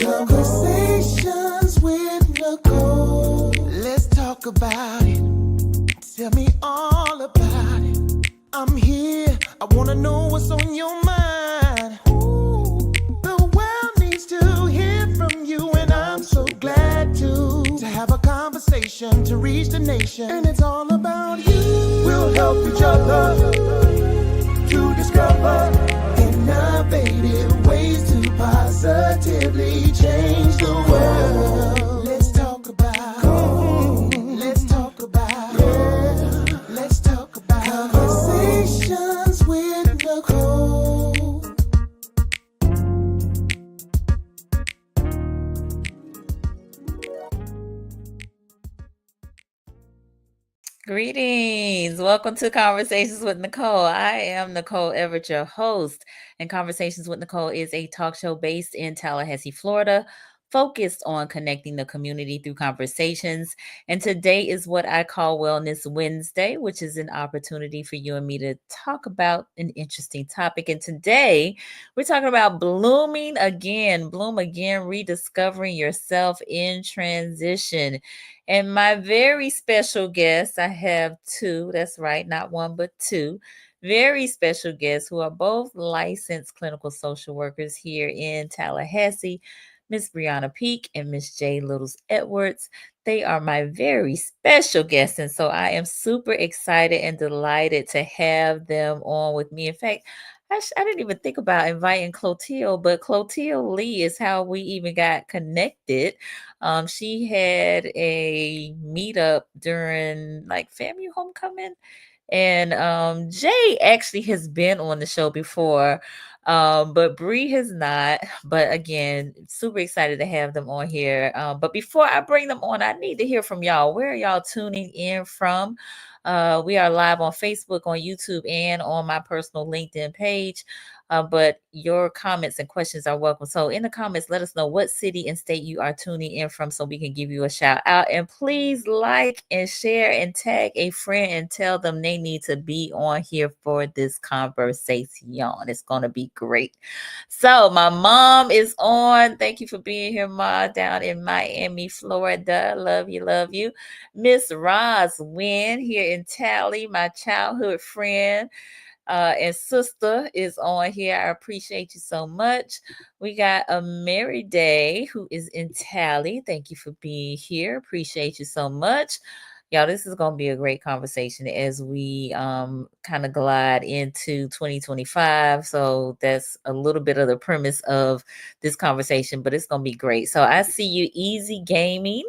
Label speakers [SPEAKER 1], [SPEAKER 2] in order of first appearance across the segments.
[SPEAKER 1] Conversations with Nicole. Let's talk about it. Tell me all about it. I'm here. I wanna know what's on your mind. Ooh, the world needs to hear from you, and I'm so glad to have a conversation to reach the nation. And it's all about you. We'll help each other to discover innovative ways to positively change the world. Let's talk about, let's talk about, yeah. Let's talk about conversations with Nicole.
[SPEAKER 2] Greetings. Welcome to Conversations with Nicole. I am Nicole Everett, your host. And Conversations with Nicole is a talk show based in Tallahassee, Florida, focused on connecting the community through conversations. And today is what I call Wellness Wednesday, which is an opportunity for you and me to talk about an interesting topic. And today we're talking about bloom again, rediscovering yourself in transition. And my very special guest, I have two, that's right, not one, but two very special guests who are both licensed clinical social workers here in Tallahassee, Miss Brianna Peak and Miss J. Littles Edwards. They are my very special guests. And so I am super excited and delighted to have them on with me. In fact, I didn't even think about inviting Clotilde, but Clotilde Lee is how we even got connected. She had a meetup during like FAMU homecoming, and Jay actually has been on the show before, but Bree has not. But again, super excited to have them on here. But before I bring them on, I need to hear from y'all. Where are y'all tuning in from? We are live on Facebook, on YouTube, and on my personal LinkedIn page. But your comments and questions are welcome. So in the comments, let us know what city and state you are tuning in from so we can give you a shout out. And please like and share and tag a friend and tell them they need to be on here for this conversation. It's going to be great. So my mom is on. Thank you for being here, Ma, down in Miami, Florida. Love you, love you. Miss Roz Wynn here in Tally, my childhood friend and sister is on here. I appreciate you so much. We got a Mary Day who is in Tally. Thank you for being here. Appreciate you so much. Y'all, this is going to be a great conversation as we kind of glide into 2025. So that's a little bit of the premise of this conversation, but it's going to be great. So I see you, Easy Gaming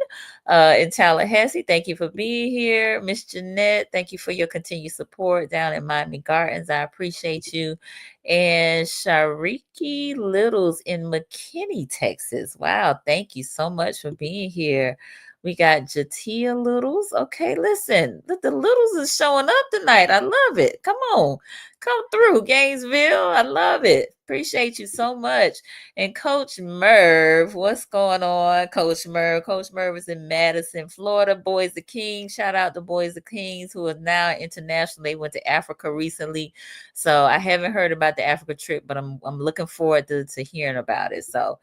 [SPEAKER 2] in Tallahassee. Thank you for being here. Miss Jeanette, thank you for your continued support down in Miami Gardens. I appreciate you. And Shariki Littles in McKinney, Texas. Wow, thank you so much for being here. We got Jatia Littles. Okay, listen, the Littles is showing up tonight. I love it. Come on, come through, Gainesville. I love it. Appreciate you so much. And Coach Merv, what's going on, Coach Merv? Coach Merv is in Madison, Florida. Boys the Kings. Shout out to Boys the Kings, who are now international. They went to Africa recently. So I haven't heard about the Africa trip, but I'm looking forward to hearing about it. So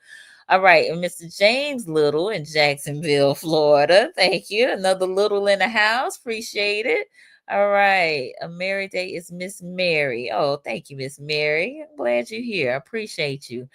[SPEAKER 2] all right, and Mr. James Little in Jacksonville, Florida. Thank you. Another Little in the house. Appreciate it. All right. A Mary Day is Miss Mary. Oh, thank you, Miss Mary. I'm glad you're here. I appreciate you.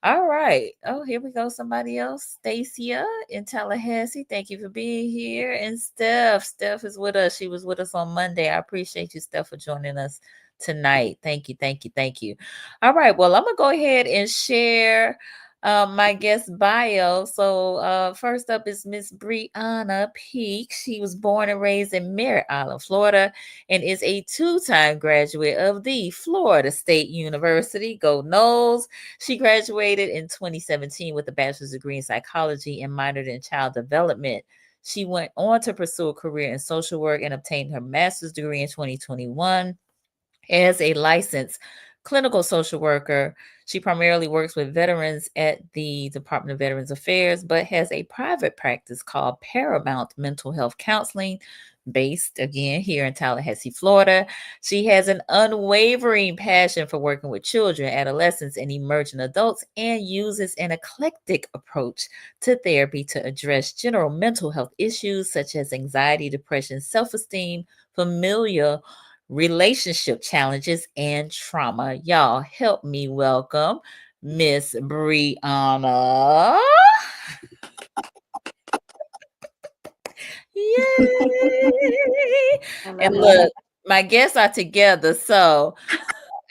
[SPEAKER 2] All right. Oh, here we go. Somebody else. Stacia in Tallahassee. Thank you for being here. And Steph. Steph is with us. She was with us on Monday. I appreciate you, Steph, for joining us tonight. Thank you. Thank you. Thank you. All right. Well, I'm going to go ahead and share my guest bio. So first up is Miss Brianna Peak. She was born and raised in Merritt Island, Florida, and is a two-time graduate of the Florida State University. Go Noles. She graduated in 2017 with a bachelor's degree in psychology and minored in child development. She went on to pursue a career in social work and obtained her master's degree in 2021 as a licensed clinical social worker. She primarily works with veterans at the Department of Veterans Affairs, but has a private practice called Paramount Mental Health Counseling, based again here in Tallahassee, Florida. She has an unwavering passion for working with children, adolescents, and emerging adults, and uses an eclectic approach to therapy to address general mental health issues such as anxiety, depression, self esteem, familial relationship challenges, and trauma. Y'all, help me welcome Miss Brianna. Yay! And look, my guests are together, so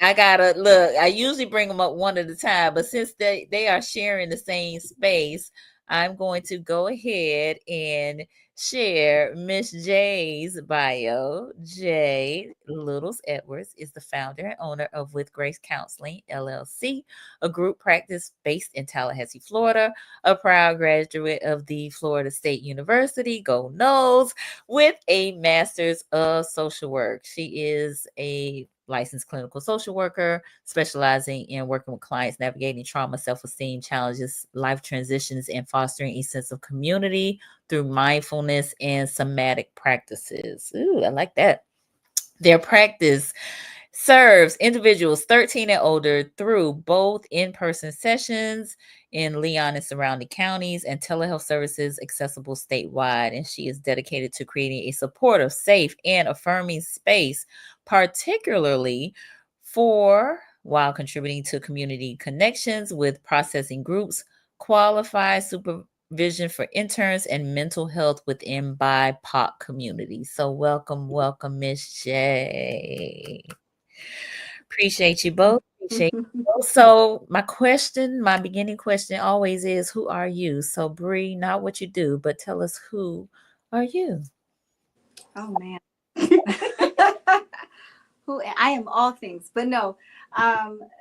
[SPEAKER 2] I gotta look. I usually bring them up one at a time, but since they are sharing the same space, I'm going to go ahead and share Miss J's bio. Jay Littles Edwards is the founder and owner of With Grace Counseling LLC, a group practice based in Tallahassee, Florida. A proud graduate of the Florida State University, go Noles, with a master's of social work. She is a licensed clinical social worker, specializing in working with clients navigating trauma, self esteem challenges, life transitions, and fostering a sense of community through mindfulness and somatic practices. Ooh, I like that. Their practice serves individuals 13 and older through both in-person sessions in Leon and surrounding counties and telehealth services accessible statewide. And she is dedicated to creating a supportive, safe, and affirming space, particularly for while contributing to community connections with processing groups, qualified supervision for interns, and mental health within BIPOC communities. So welcome, Miss J. Appreciate you both. Appreciate you both. So my beginning question always is, who are you? So Bree, not what you do, but tell us, who are you?
[SPEAKER 3] Oh man. Who I am all things, but no.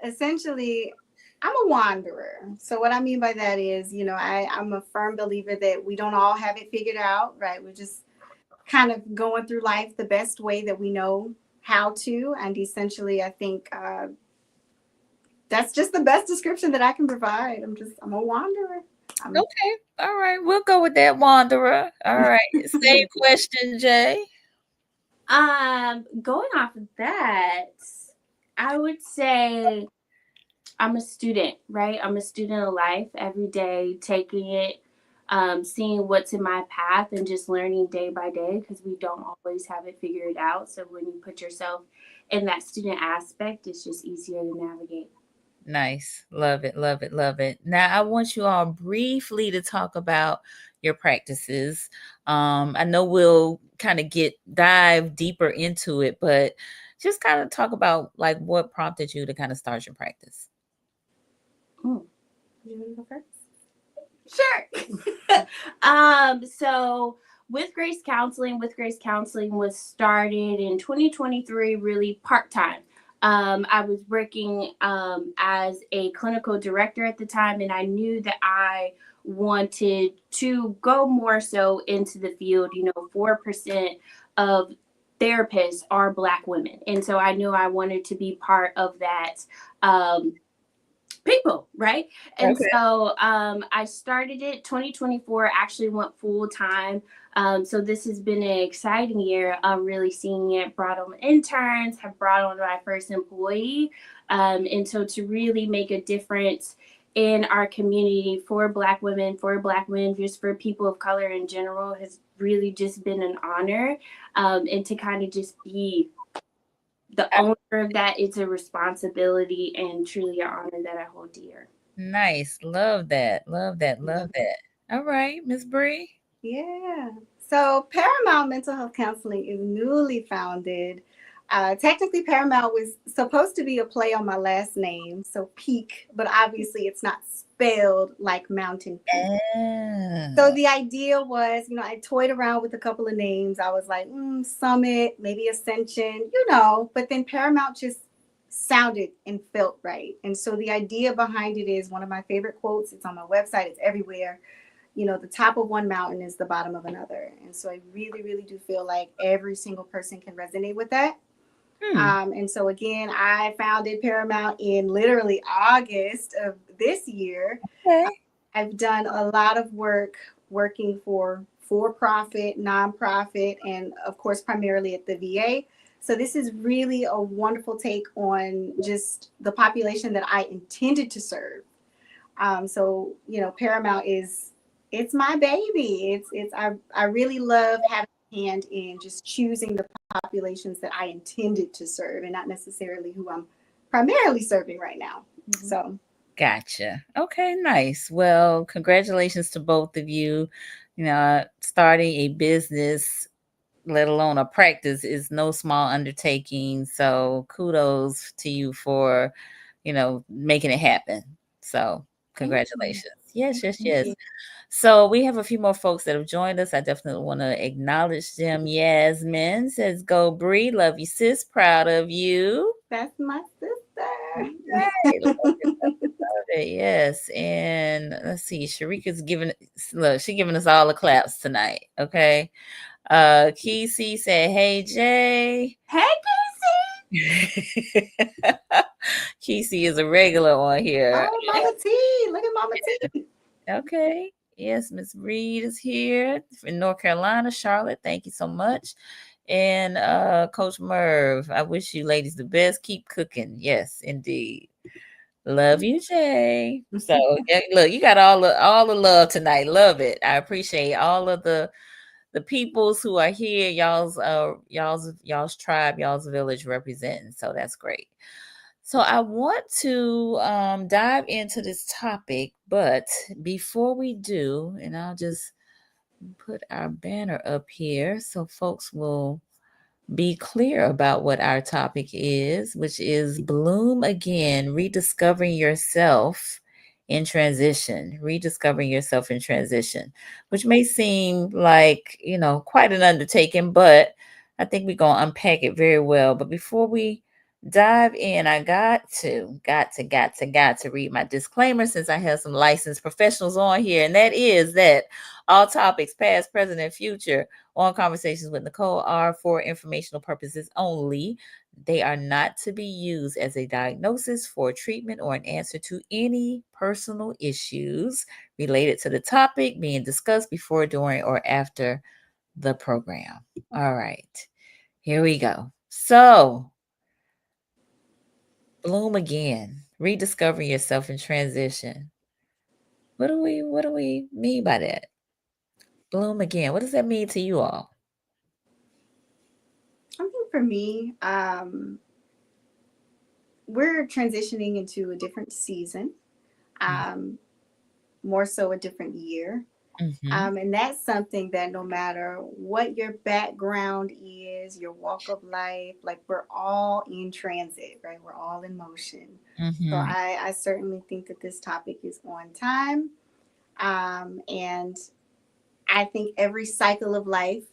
[SPEAKER 3] Essentially I'm a wanderer. So what I mean by that is, I'm a firm believer that we don't all have it figured out, right? We're just kind of going through life the best way that we know how to. And essentially I think that's just the best description that I can provide. I'm a wanderer.
[SPEAKER 2] Okay. All right. We'll go with that, Wanderer. All right. Same question, Jay.
[SPEAKER 4] Going off of that, I would say I'm a student, right? I'm a student of life every day, taking it, seeing what's in my path and just learning day by day because we don't always have it figured out. So when you put yourself in that student aspect, it's just easier to navigate.
[SPEAKER 2] Nice. Love it. Love it. Love it. Now, I want you all briefly to talk about your practices. I know we'll kind of dive deeper into it, but just kind of talk about like what prompted you to kind of start your practice.
[SPEAKER 4] You want to go first? Sure. So with Grace Counseling was started in 2023, really part-time. I was working as a clinical director at the time, and I knew that I wanted to go more so into the field. 4% of therapists are Black women. And so I knew I wanted to be part of that people, right? And so I started it 2024, actually went full time. So this has been an exciting year. I'm really seeing it. Brought on interns, have brought on my first employee. And so to really make a difference in our community for Black women, just for people of color in general, has really just been an honor. And to kind of just be the owner of that, it's a responsibility and truly an honor that I hold dear.
[SPEAKER 2] Nice. Love that. Love that. Love that. All right, Miss Bree.
[SPEAKER 3] Yeah. So Paramount Mental Health Counseling is newly founded. Technically, Paramount was supposed to be a play on my last name, so Peak, but obviously it's not spelled like Mountain Peak. So the idea was, I toyed around with a couple of names. I was like, Summit, maybe Ascension, but then Paramount just sounded and felt right. And so the idea behind it is one of my favorite quotes. It's on my website. It's everywhere. The top of one mountain is the bottom of another. And so I really, really do feel like every single person can resonate with that. And so again, I founded Paramount in literally August of this year.
[SPEAKER 2] Okay.
[SPEAKER 3] I've done a lot of work working for-profit, nonprofit, and of course, primarily at the VA. So this is really a wonderful take on just the population that I intended to serve. So Paramount it's my baby. I really love having a hand in just choosing the populations that I intended to serve, and not necessarily who I'm primarily serving right now. So
[SPEAKER 2] Gotcha. Okay, nice. Well, congratulations to both of you. Starting a business, let alone a practice, is no small undertaking. So kudos to you for, making it happen. So congratulations. Yes, yes, yes. So we have a few more folks that have joined us. I definitely want to acknowledge them. Yasmin says, "Go Bree, love you, sis. Proud of you."
[SPEAKER 3] that's my sister.
[SPEAKER 2] Right. Love it. Yes. And let's see. Sharika's giving us all the claps tonight. Okay. Kesey said, "Hey Jay."
[SPEAKER 4] Hey,
[SPEAKER 2] Kesey is a regular on here.
[SPEAKER 3] Oh, Mama T. Look at Mama T.
[SPEAKER 2] Okay. Yes, Miss Reed is here in North Carolina. Charlotte, thank you so much. And Coach Merv, I wish you ladies the best. Keep cooking. Yes, indeed. Love you, Jay. So yeah, look, you got all the love tonight. Love it. I appreciate all of the peoples who are here. Y'all's tribe, y'all's village representing. So that's great. So I want to dive into this topic, but before we do, and I'll just put our banner up here so folks will be clear about what our topic is, which is Bloom Again, Rediscovering Yourself in Transition. Rediscovering yourself in transition, which may seem like, quite an undertaking, but I think we're going to unpack it very well. But before we dive in, I got to read my disclaimer, since I have some licensed professionals on here, and that is that all topics, past, present, and future, on Conversations with Nicole are for informational purposes only. They are not to be used as a diagnosis, for treatment, or an answer to any personal issues related to the topic being discussed before, during, or after the program. All right, here we go. So, Bloom Again, Rediscovering Yourself in Transition. What do we mean by that? Bloom again. What does that mean to you all?
[SPEAKER 3] I think for me, we're transitioning into a different season, more so a different year. And that's something that no matter what your background is, your walk of life, like we're all in transit, right? We're all in motion. So I certainly think that this topic is on time. And I think every cycle of life,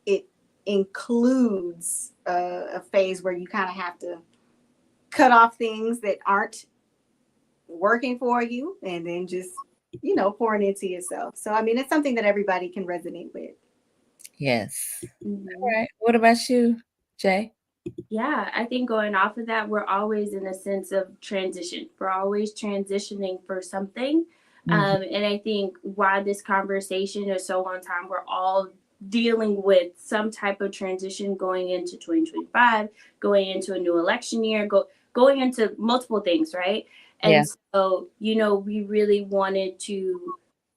[SPEAKER 3] it includes a phase where you kind of have to cut off things that aren't working for you, and then just pouring into yourself. So I mean, it's something that everybody can resonate with.
[SPEAKER 2] Yes. All right. What about you, Jay?
[SPEAKER 4] Yeah, I think going off of that, we're always in a sense of transition. We're always transitioning for something. And I think why this conversation is so on time, we're all dealing with some type of transition going into 2025, going into a new election year, going into multiple things, right? And so, we really wanted to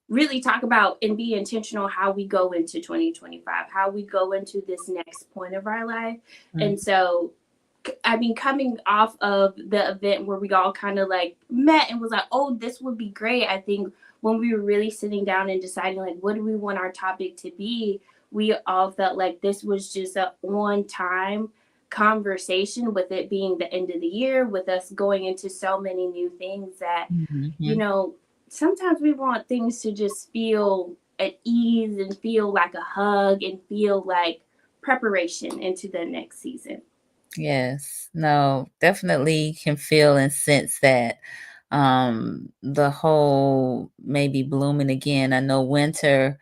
[SPEAKER 4] really talk about and be intentional how we go into 2025, how we go into this next point of our life. And so, I mean, coming off of the event where we all kind of like met and was like, oh, this would be great. I think when we were really sitting down and deciding like, what do we want our topic to be? We all felt like this was just an on time conversation, with it being the end of the year, with us going into so many new things that, sometimes we want things to just feel at ease and feel like a hug and feel like preparation into the next season.
[SPEAKER 2] Yes. No, definitely can feel and sense that the whole maybe blooming again. I know winter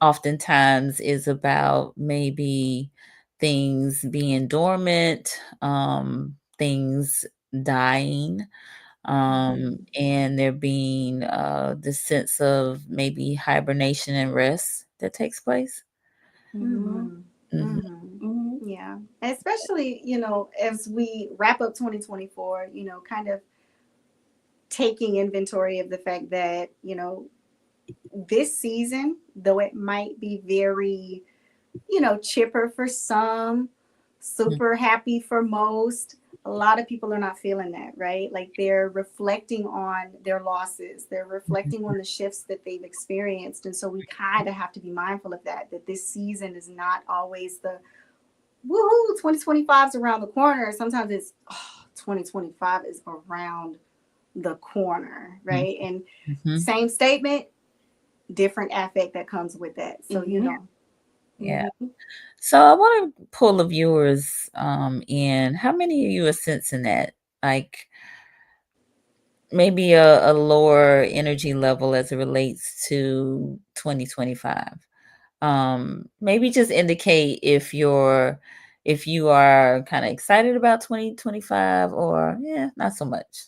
[SPEAKER 2] oftentimes is about maybe things being dormant, things dying, and there being the sense of maybe hibernation and rest that takes place.
[SPEAKER 3] Mhm.
[SPEAKER 2] Mhm.
[SPEAKER 3] Mhm. Yeah. Especially, as we wrap up 2024, kind of taking inventory of the fact that, this season, though it might be very, chipper for some, super happy for most, a lot of people are not feeling that, right? Like they're reflecting on their losses, they're reflecting on the shifts that they've experienced. And so we kind of have to be mindful of that this season is not always the woohoo, 2025 is around the corner. Sometimes it's 2025 is around the corner, right? And
[SPEAKER 2] Mhm.
[SPEAKER 3] same statement, different affect that comes with that. So,
[SPEAKER 2] Yeah. So I want to pull the viewers in. How many of you are sensing that? Like maybe a lower energy level as it relates to 2025. Maybe just indicate if you are kind of excited about 2025 or yeah, not so much.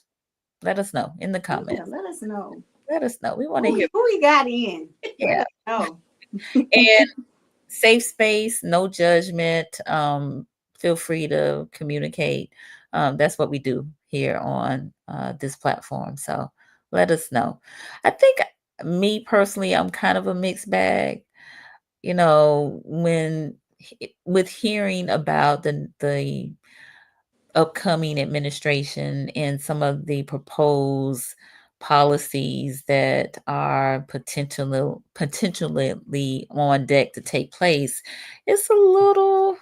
[SPEAKER 2] Let us know in the
[SPEAKER 3] yeah,
[SPEAKER 2] comments.
[SPEAKER 3] let us know.
[SPEAKER 2] Let us know. We want to hear.
[SPEAKER 3] Who we got in?
[SPEAKER 2] Yeah.
[SPEAKER 3] Oh.
[SPEAKER 2] And safe space, no judgment. Feel free to communicate. That's what we do here on this platform. So let us know. I think me personally, I'm kind of a mixed bag. When with hearing about the upcoming administration and some of the proposed policies that are potentially on deck to take place, it's a little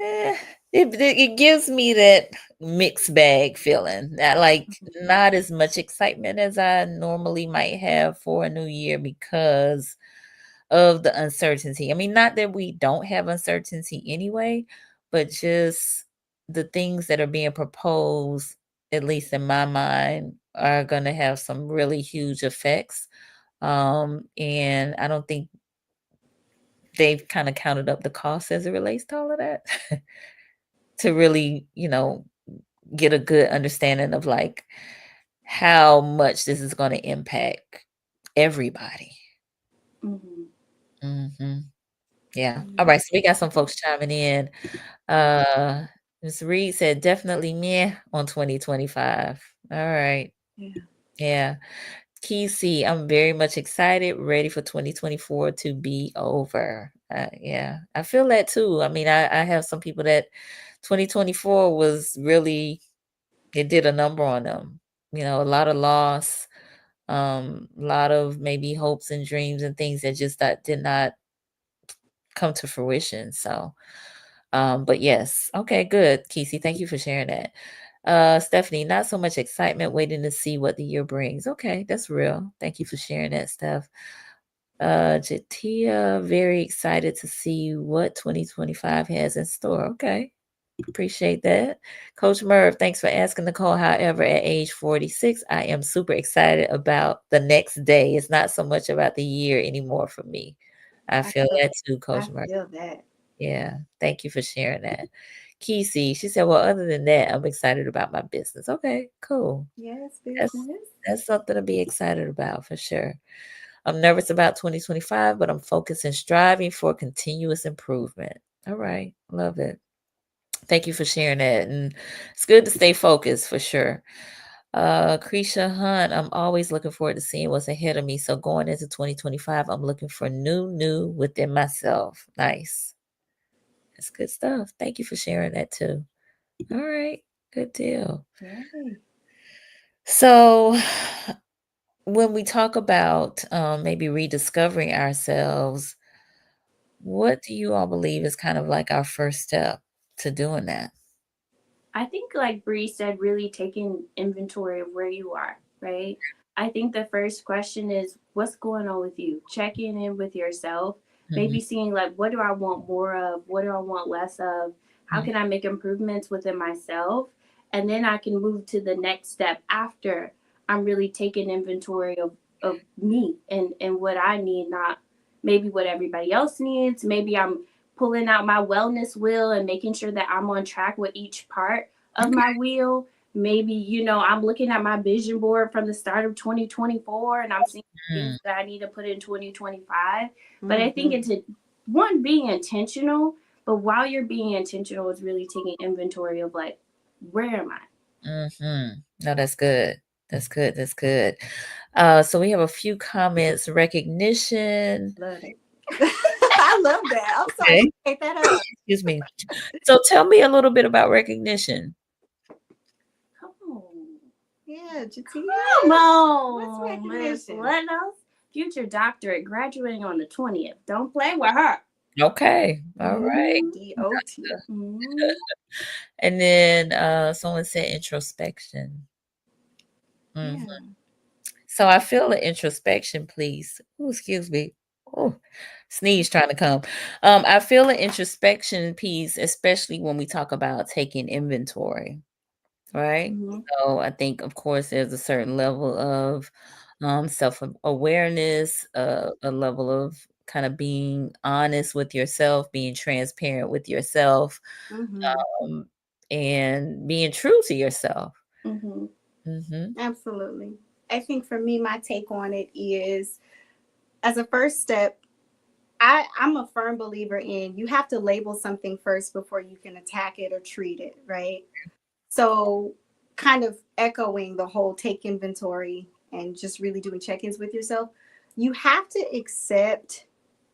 [SPEAKER 2] eh, it gives me that mixed bag feeling that like not as much excitement as I normally might have for a new year because of the uncertainty. I mean, not that we don't have uncertainty anyway, but just the things that are being proposed, at least in my mind, are going to have some really huge effects. And I don't think they've kind of counted up the cost as it relates to all of that to really, get a good understanding of like how much this is going to impact everybody. Hmm. Yeah. All right. So we got some folks chiming in. Ms. Reed said definitely meh on 2025. All right.
[SPEAKER 3] Yeah.
[SPEAKER 2] Yeah. Kesey, I'm very much excited, ready for 2024 to be over. Yeah, I feel that too. I mean, I have some people that 2024 was really, it did a number on them. A lot of loss, a lot of maybe hopes and dreams and things that just that did not come to fruition. So, but yes, okay, good. Kesey, thank you for sharing that. Stephanie, not so much excitement, waiting to see what the year brings. Okay, that's real. Thank you for sharing that, Steph. Jatia, very excited to see what 2025 has in store. Okay, appreciate that. Coach Merv, thanks for asking Nicole. However, at age 46, I am super excited about the next day. It's not so much about the year anymore for me. I feel that too, Coach
[SPEAKER 3] I
[SPEAKER 2] Merv.
[SPEAKER 3] feel that.
[SPEAKER 2] Yeah, thank you for sharing that. Kesey, she said, well, other than that, I'm excited about my business. Okay, cool.
[SPEAKER 3] Yes,
[SPEAKER 2] That's
[SPEAKER 3] business.
[SPEAKER 2] that's something to be excited about for sure. I'm nervous about 2025, but I'm focused and striving for continuous improvement. All right, love it. Thank you for sharing that. And it's good to stay focused for sure. Creisha Hunt, I'm always looking forward to seeing what's ahead of me. So going into 2025, I'm looking for new within myself. Nice. That's good stuff. Thank you for sharing that too. All right, good deal.
[SPEAKER 3] Yay.
[SPEAKER 2] So, when we talk about maybe rediscovering ourselves, what do you all believe is kind of like our first step to doing that?
[SPEAKER 4] I think, like Bree said, really taking inventory of where you are, right? I think the first question is, what's going on with you? Checking in with yourself,
[SPEAKER 2] Mhm,
[SPEAKER 4] maybe seeing, like, what do I want more of? What do I want less of? How
[SPEAKER 2] mhm,
[SPEAKER 4] can I make improvements within myself? And then I can move to the next step after I'm really taking inventory of me and what I need, not maybe what everybody else needs. Maybe I'm pulling out my wellness wheel and making sure that I'm on track with each part of
[SPEAKER 2] Okay.
[SPEAKER 4] my wheel. Maybe, I'm looking at my vision board from the start of 2024 and I'm seeing things that I need to put in 2025. But I think it's one, being intentional, but while you're being intentional, it's really taking inventory of like, where am I?
[SPEAKER 2] No, that's good. That's good. That's good. So we have a few comments. Recognition.
[SPEAKER 3] Love it. I love that. I'm sorry.
[SPEAKER 2] Okay.
[SPEAKER 3] Take that up.
[SPEAKER 2] Excuse me. So tell me a little bit about recognition.
[SPEAKER 4] Come on.
[SPEAKER 3] Yeah, Jatia.
[SPEAKER 4] Come on.
[SPEAKER 3] What's
[SPEAKER 4] Miss
[SPEAKER 3] recognition?
[SPEAKER 4] What else? Future doctorate graduating on the 20th. Don't play with her.
[SPEAKER 2] Okay. All right.
[SPEAKER 3] DOT.
[SPEAKER 2] And then someone said introspection. Mhm.
[SPEAKER 3] Yeah.
[SPEAKER 2] So I feel the introspection, please. Oh, excuse me. Oh, sneeze trying to come. I feel the introspection piece, especially when we talk about taking inventory, right? So I think, of course, there's a certain level of self-awareness, a level of kind of being honest with yourself, being transparent with yourself, um, and being true to yourself.
[SPEAKER 3] Absolutely. I think for me, my take on it is, as a first step, I'm a firm believer in you have to label something first before you can attack it or treat it, right? So, kind of echoing the whole take inventory and just really doing check ins with yourself, you have to accept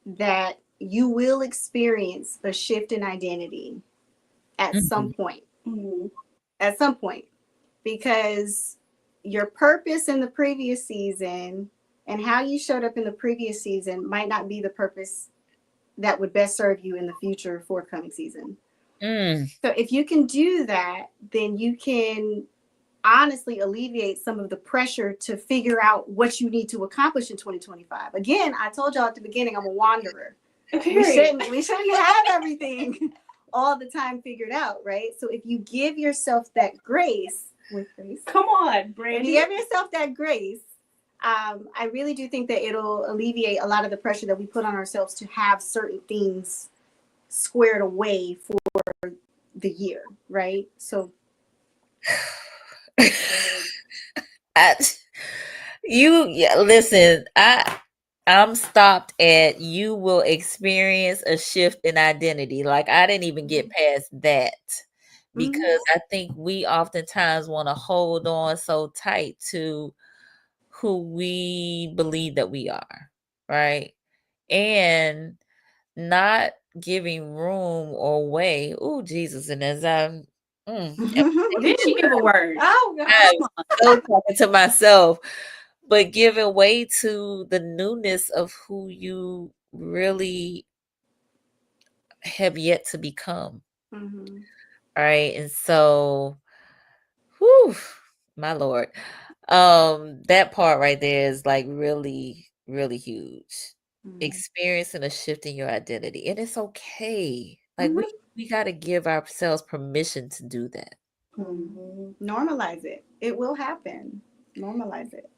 [SPEAKER 3] that you will experience a shift in identity at some point. At some point, because your purpose in the previous season and how you showed up in the previous season might not be the purpose that would best serve you in the future forthcoming season. So if you can do that, then you can honestly alleviate some of the pressure to figure out what you need to accomplish in 2025. Again, I told y'all at the beginning, I'm a wanderer. We shouldn't have everything all the time figured out, right? So if you give yourself that grace,
[SPEAKER 4] come on, Brandy.
[SPEAKER 3] if you give yourself that grace, I really do think that it'll alleviate a lot of the pressure that we put on ourselves to have certain things squared away for the year, right? So
[SPEAKER 2] Listen, I'm stopped at you will experience a shift in identity. Like I didn't even get past that because I think we oftentimes want to hold on so tight to who we believe that we are, right? And not giving room or way. Oh, Jesus. And as I'm
[SPEAKER 4] Did she give a word?
[SPEAKER 3] Oh,
[SPEAKER 2] I'm still talking to myself, but giving way to the newness of who you really have yet to become. Right. And so, whew, my Lord, that part right there is like really, really huge. Experiencing a shift in your identity. And it's okay. Like we got to give ourselves permission to do that.
[SPEAKER 3] Normalize it. It will happen. Normalize it.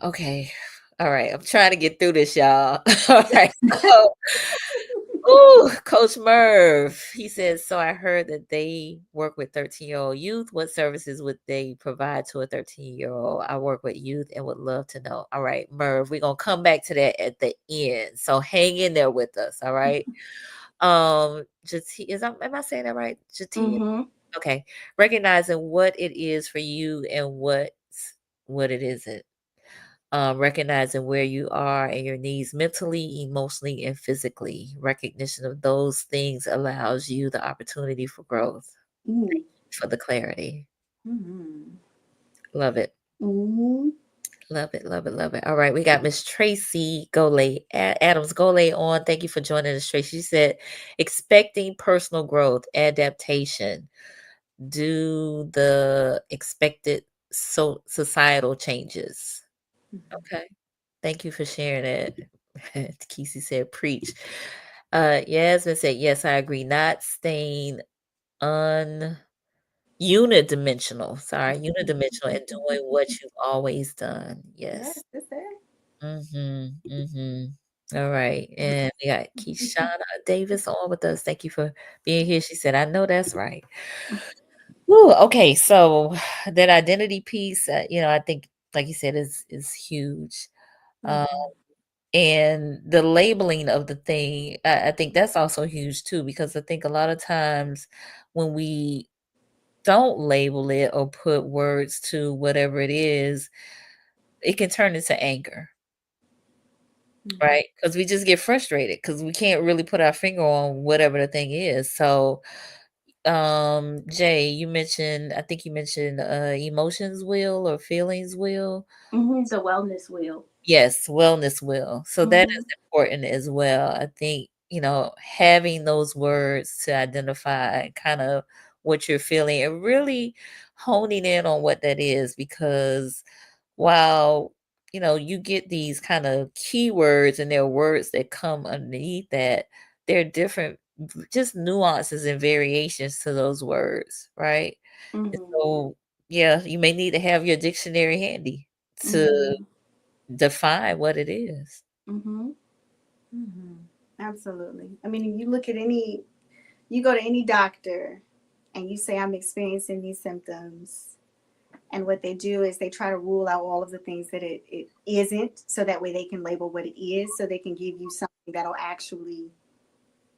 [SPEAKER 2] Okay. All right. I'm trying to get through this, y'all. All right. So, ooh, Coach Merv, he says, so I heard that they work with 13-year-old youth. What services would they provide to a 13-year-old? I work with youth and would love to know. All right, Merv, we're going to come back to that at the end. So hang in there with us. All right. Am I saying that right? Jatia? Okay. Recognizing what it is for you and what it isn't. Recognizing where you are and your needs mentally, emotionally, and physically. Recognition of those things allows you the opportunity for growth, for the clarity. Love it. Love it, love it, love it. All right, we got Miss Tracy Adams Gole on. Thank you for joining us, Tracy. She said, expecting personal growth, adaptation, do the expected societal changes. Okay. Thank you for sharing that. Kesey said, preach. Yasmin said, yes, I agree. Not staying unidimensional. Sorry, unidimensional and doing what you've always done. Yes.
[SPEAKER 3] Yes, it's there.
[SPEAKER 2] Mm-hmm. Mm-hmm. All right. And we got Keishana Davis on with us. Thank you for being here. She said, I know that's right. Woo, okay. So that identity piece, I think, like you said, is huge. Um,
[SPEAKER 3] Mhm.
[SPEAKER 2] and the labeling of the thing, I think that's also huge too, because I think a lot of times when we don't label it or put words to whatever it is, it can turn into anger.
[SPEAKER 3] Mhm.
[SPEAKER 2] Right, because we just get frustrated because we can't really put our finger on whatever the thing is. So, Jay, I think you mentioned, emotions wheel or feelings wheel.
[SPEAKER 4] The wellness wheel.
[SPEAKER 2] Yes, wellness will. So that is important as well. I think, having those words to identify kind of what you're feeling and really honing in on what that is, because while, you get these kind of keywords and there are words that come underneath that, there are different just nuances and variations to those words, right? And
[SPEAKER 4] Mm-hmm.
[SPEAKER 2] so, yeah, you may need to have your dictionary handy to
[SPEAKER 4] Mm-hmm.
[SPEAKER 2] define what it is.
[SPEAKER 4] Mm-hmm.
[SPEAKER 3] Mhm. Absolutely. I mean, you go to any doctor and you say, I'm experiencing these symptoms. And what they do is they try to rule out all of the things that it isn't, so that way they can label what it is, so they can give you something that'll actually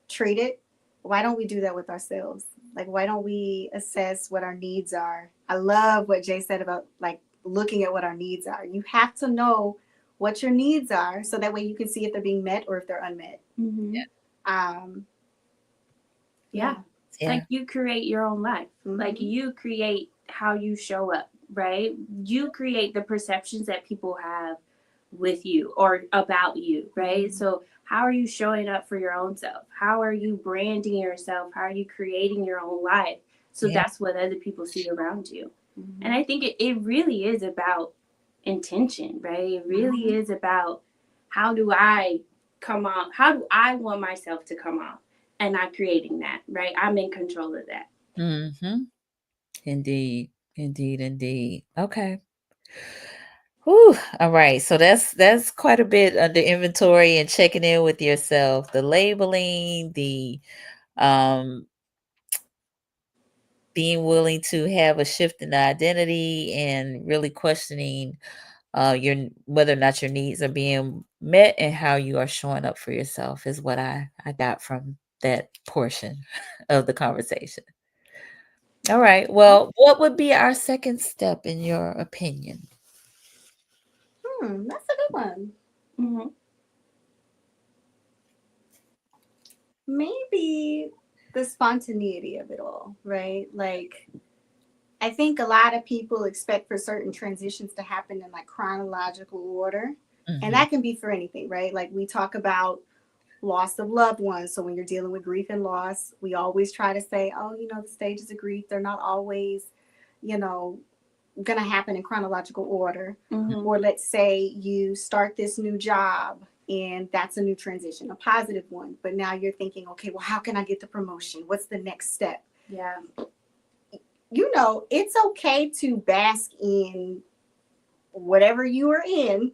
[SPEAKER 3] treat it. Why don't we do that with ourselves? Like, why don't we assess what our needs are? I love what Jay said about like looking at what our needs are. You have to know what your needs are, so that way you can see if they're being met or if they're unmet.
[SPEAKER 4] Mm-hmm.
[SPEAKER 3] Um,
[SPEAKER 4] Yeah.
[SPEAKER 3] yeah.
[SPEAKER 2] Yeah.
[SPEAKER 4] Like, you create your own life.
[SPEAKER 3] Mhm.
[SPEAKER 4] Like, you create how you show up, right? You create the perceptions that people have with you or about you, right? So how are you showing up for your own self? How are you branding yourself? How are you creating your own life? So
[SPEAKER 2] Yeah.
[SPEAKER 4] that's what other people see around you.
[SPEAKER 3] Mhm.
[SPEAKER 4] And I think it really is about intention, right? It really is about, how do I come off? How do I want myself to come off? And not creating that, right? I'm in control of that.
[SPEAKER 2] Mm-hmm. Indeed. Indeed, indeed. Okay. Whew. All right. So that's quite a bit under inventory and checking in with yourself. The labeling, the um being willing to have a shift in the identity and really questioning your whether or not your needs are being met and how you are showing up for yourself is what I got from that portion of the conversation. All right. Well, what would be our second step in your opinion?
[SPEAKER 3] That's a good one.
[SPEAKER 4] Mm-hmm.
[SPEAKER 3] Maybe the spontaneity of it all, right? Like, I think a lot of people expect for certain transitions to happen in like chronological order. And
[SPEAKER 2] Mhm.
[SPEAKER 3] that can be for anything, right? Like, we talk about loss of loved ones. So when you're dealing with grief and loss, we always try to say, oh, the stages of grief, they're not always, you know, going to happen in chronological order.
[SPEAKER 4] Mm-hmm.
[SPEAKER 3] Or let's say you start this new job and that's a new transition, a positive one. But now you're thinking, okay, well, how can I get the promotion? What's the next step?
[SPEAKER 4] Yeah.
[SPEAKER 3] It's okay to bask in whatever you are in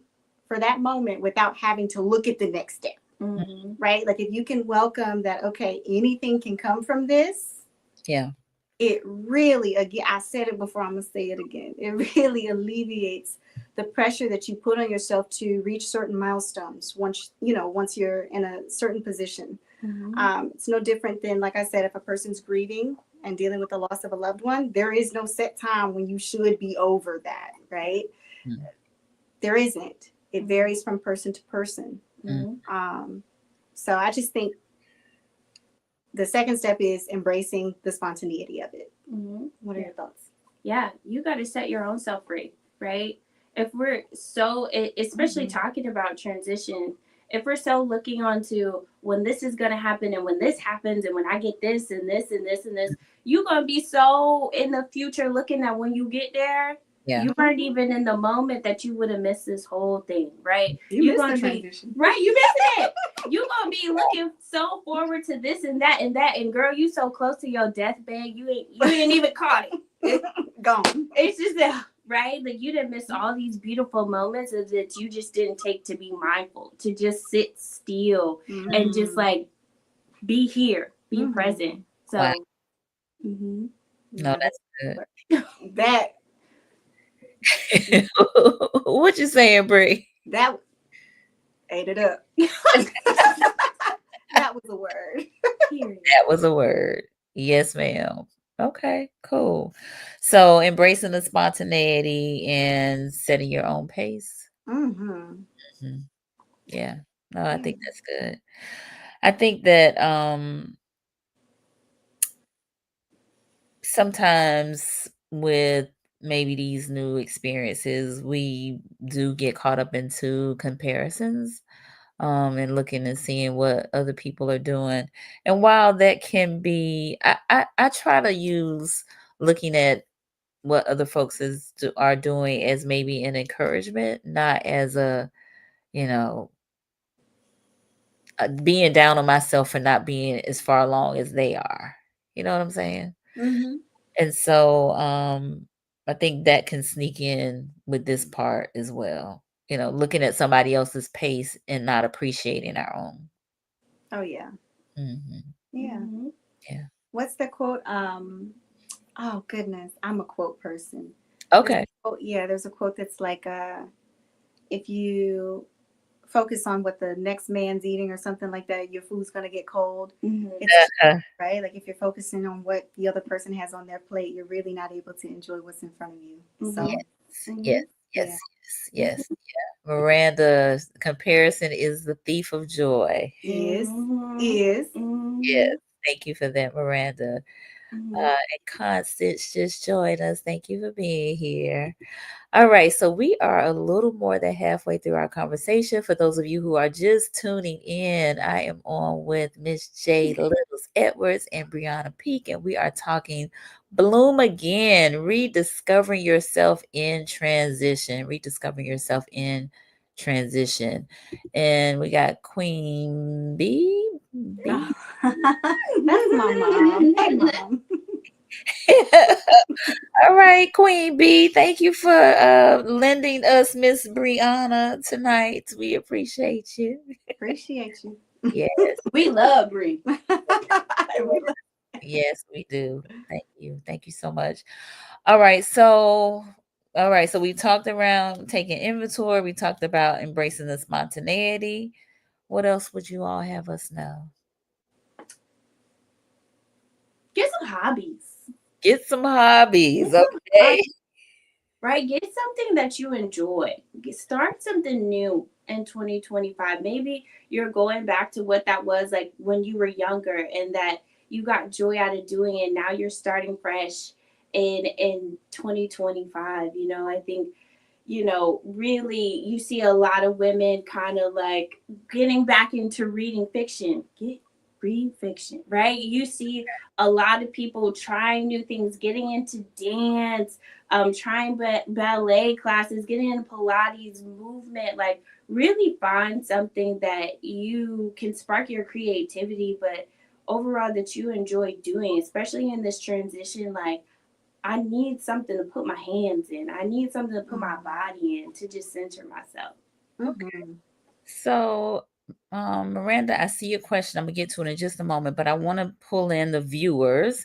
[SPEAKER 3] for that moment without having to look at the next step.
[SPEAKER 4] Mm-hmm.
[SPEAKER 3] Right? Like, if you can welcome that, okay, anything can come from this,
[SPEAKER 2] Yeah.
[SPEAKER 3] it really, again, I said it before, I'm going to say it again. It really alleviates the pressure that you put on yourself to reach certain milestones once you're in a certain position.
[SPEAKER 4] Mm-hmm.
[SPEAKER 3] It's no different than, like I said, if a person's grieving and dealing with the loss of a loved one, there is no set time when you should be over that, right?
[SPEAKER 2] Mm.
[SPEAKER 3] There isn't. It varies from person to person.
[SPEAKER 4] Mm-hmm.
[SPEAKER 3] So I just think the second step is embracing the spontaneity of it.
[SPEAKER 4] Mm-hmm.
[SPEAKER 3] What are your thoughts?
[SPEAKER 4] Yeah, you got to set your own self free, right? If we're so, especially talking about transition, if we're so looking onto when this is going to happen and when this happens and when I get this and this and this and this, you're going to be so in the future looking at when you get there.
[SPEAKER 2] Yeah.
[SPEAKER 4] You weren't even in the moment that you would have missed this whole thing, right?
[SPEAKER 3] You're
[SPEAKER 4] going
[SPEAKER 3] missed
[SPEAKER 4] to
[SPEAKER 3] the
[SPEAKER 4] be
[SPEAKER 3] transition.
[SPEAKER 4] right. You missing it. You're going to be looking so forward to this and that and that. And girl, you so close to your deathbed, you ain't even caught it.
[SPEAKER 3] Gone.
[SPEAKER 4] It's just that right? Like you didn't miss all these beautiful moments that you just didn't take to be mindful, to just sit still and just like be here, be present. So,
[SPEAKER 2] Wow.
[SPEAKER 4] mm-hmm.
[SPEAKER 2] No, that's good.
[SPEAKER 3] That
[SPEAKER 2] What you saying, Brie?
[SPEAKER 3] that ate it up. That was a word.
[SPEAKER 2] That was a word. Yes, ma'am. Okay, cool. So embracing the spontaneity and setting your own pace.
[SPEAKER 3] Mm-hmm.
[SPEAKER 2] Mhm. Yeah. No, I think that's good. I think that sometimes with maybe these new experiences, we do get caught up into comparisons, and looking and seeing what other people are doing. And while that can be, I try to use looking at what other folks are doing as maybe an encouragement, not as a, you know, being down on myself for not being as far along as they are. You know what I'm saying?
[SPEAKER 3] Mm-hmm.
[SPEAKER 2] And so, I think that can sneak in with this part as well. You know, looking at somebody else's pace and not appreciating our own.
[SPEAKER 3] Oh yeah.
[SPEAKER 2] Mhm.
[SPEAKER 3] Yeah.
[SPEAKER 4] Mm-hmm.
[SPEAKER 2] Yeah.
[SPEAKER 3] What's the quote? Oh goodness, I'm a quote person.
[SPEAKER 2] Okay.
[SPEAKER 3] There's a quote that's like, if you focus on what the next man's eating or something like that, your food's gonna get cold. It's
[SPEAKER 2] Uh,
[SPEAKER 3] right. Like if you're focusing on what the other person has on their plate, you're really not able to enjoy what's in front of you. So
[SPEAKER 2] yes. Yes.
[SPEAKER 3] yeah.
[SPEAKER 2] Yes. Yes. Yes. Yeah. Miranda, comparison is the thief of joy.
[SPEAKER 3] Is
[SPEAKER 4] Mm-hmm.
[SPEAKER 3] is
[SPEAKER 2] Yes.
[SPEAKER 4] Mm-hmm.
[SPEAKER 2] Thank you for that, Miranda.
[SPEAKER 4] Mm-hmm.
[SPEAKER 2] And Constance just joined us. Thank you for being here. All right, so we are a little more than halfway through our conversation. For those of you who are just tuning in, I am on with Miss J. Littles Edwards and Brianna Peak, and we are talking Bloom Again, rediscovering yourself in transition, rediscovering yourself in transition. And we got Queen B. B.
[SPEAKER 3] that's my mom. Hey mom.
[SPEAKER 2] All right, Queen B, thank you for lending us Miss Brianna tonight. We appreciate you.
[SPEAKER 3] Appreciate you.
[SPEAKER 2] Yes,
[SPEAKER 4] We love Brie.
[SPEAKER 2] yes, we do. Thank you. Thank you so much. All right, so we talked around taking inventory. We talked about embracing the spontaneity. What else would you all have us know?
[SPEAKER 4] Get some hobbies.
[SPEAKER 2] Get some hobbies,
[SPEAKER 4] Get some
[SPEAKER 2] okay?
[SPEAKER 4] hobbies, right? Get something that you enjoy. Start something new in 2025. Maybe you're going back to what that was like when you were younger and that you got joy out of doing it. Now you're starting fresh in 2025. I think really you see a lot of women kind of like getting back into reading fiction. Read fiction, right? You see a lot of people trying new things, getting into dance, trying ballet classes, getting into Pilates movement. Like, really find something that you can spark your creativity, but overall that you enjoy doing, especially in this transition. Like, I need something to put my hands in. I need something to put my body in to just center myself.
[SPEAKER 3] Mhm.
[SPEAKER 2] So, Miranda, I see your question. I'm gonna get to it in just a moment, but I want to pull in the viewers.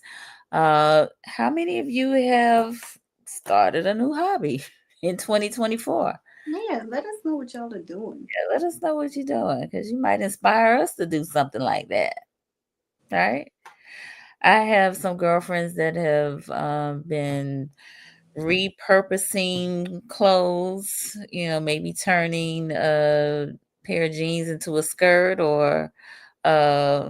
[SPEAKER 2] How many of you have started a new hobby in 2024?
[SPEAKER 3] Yeah, let us know what y'all are doing.
[SPEAKER 2] Yeah, let us know what you're doing because you might inspire us to do something like that. Right? I have some girlfriends that have been repurposing clothes, maybe turning a pair of jeans into a skirt, or uh,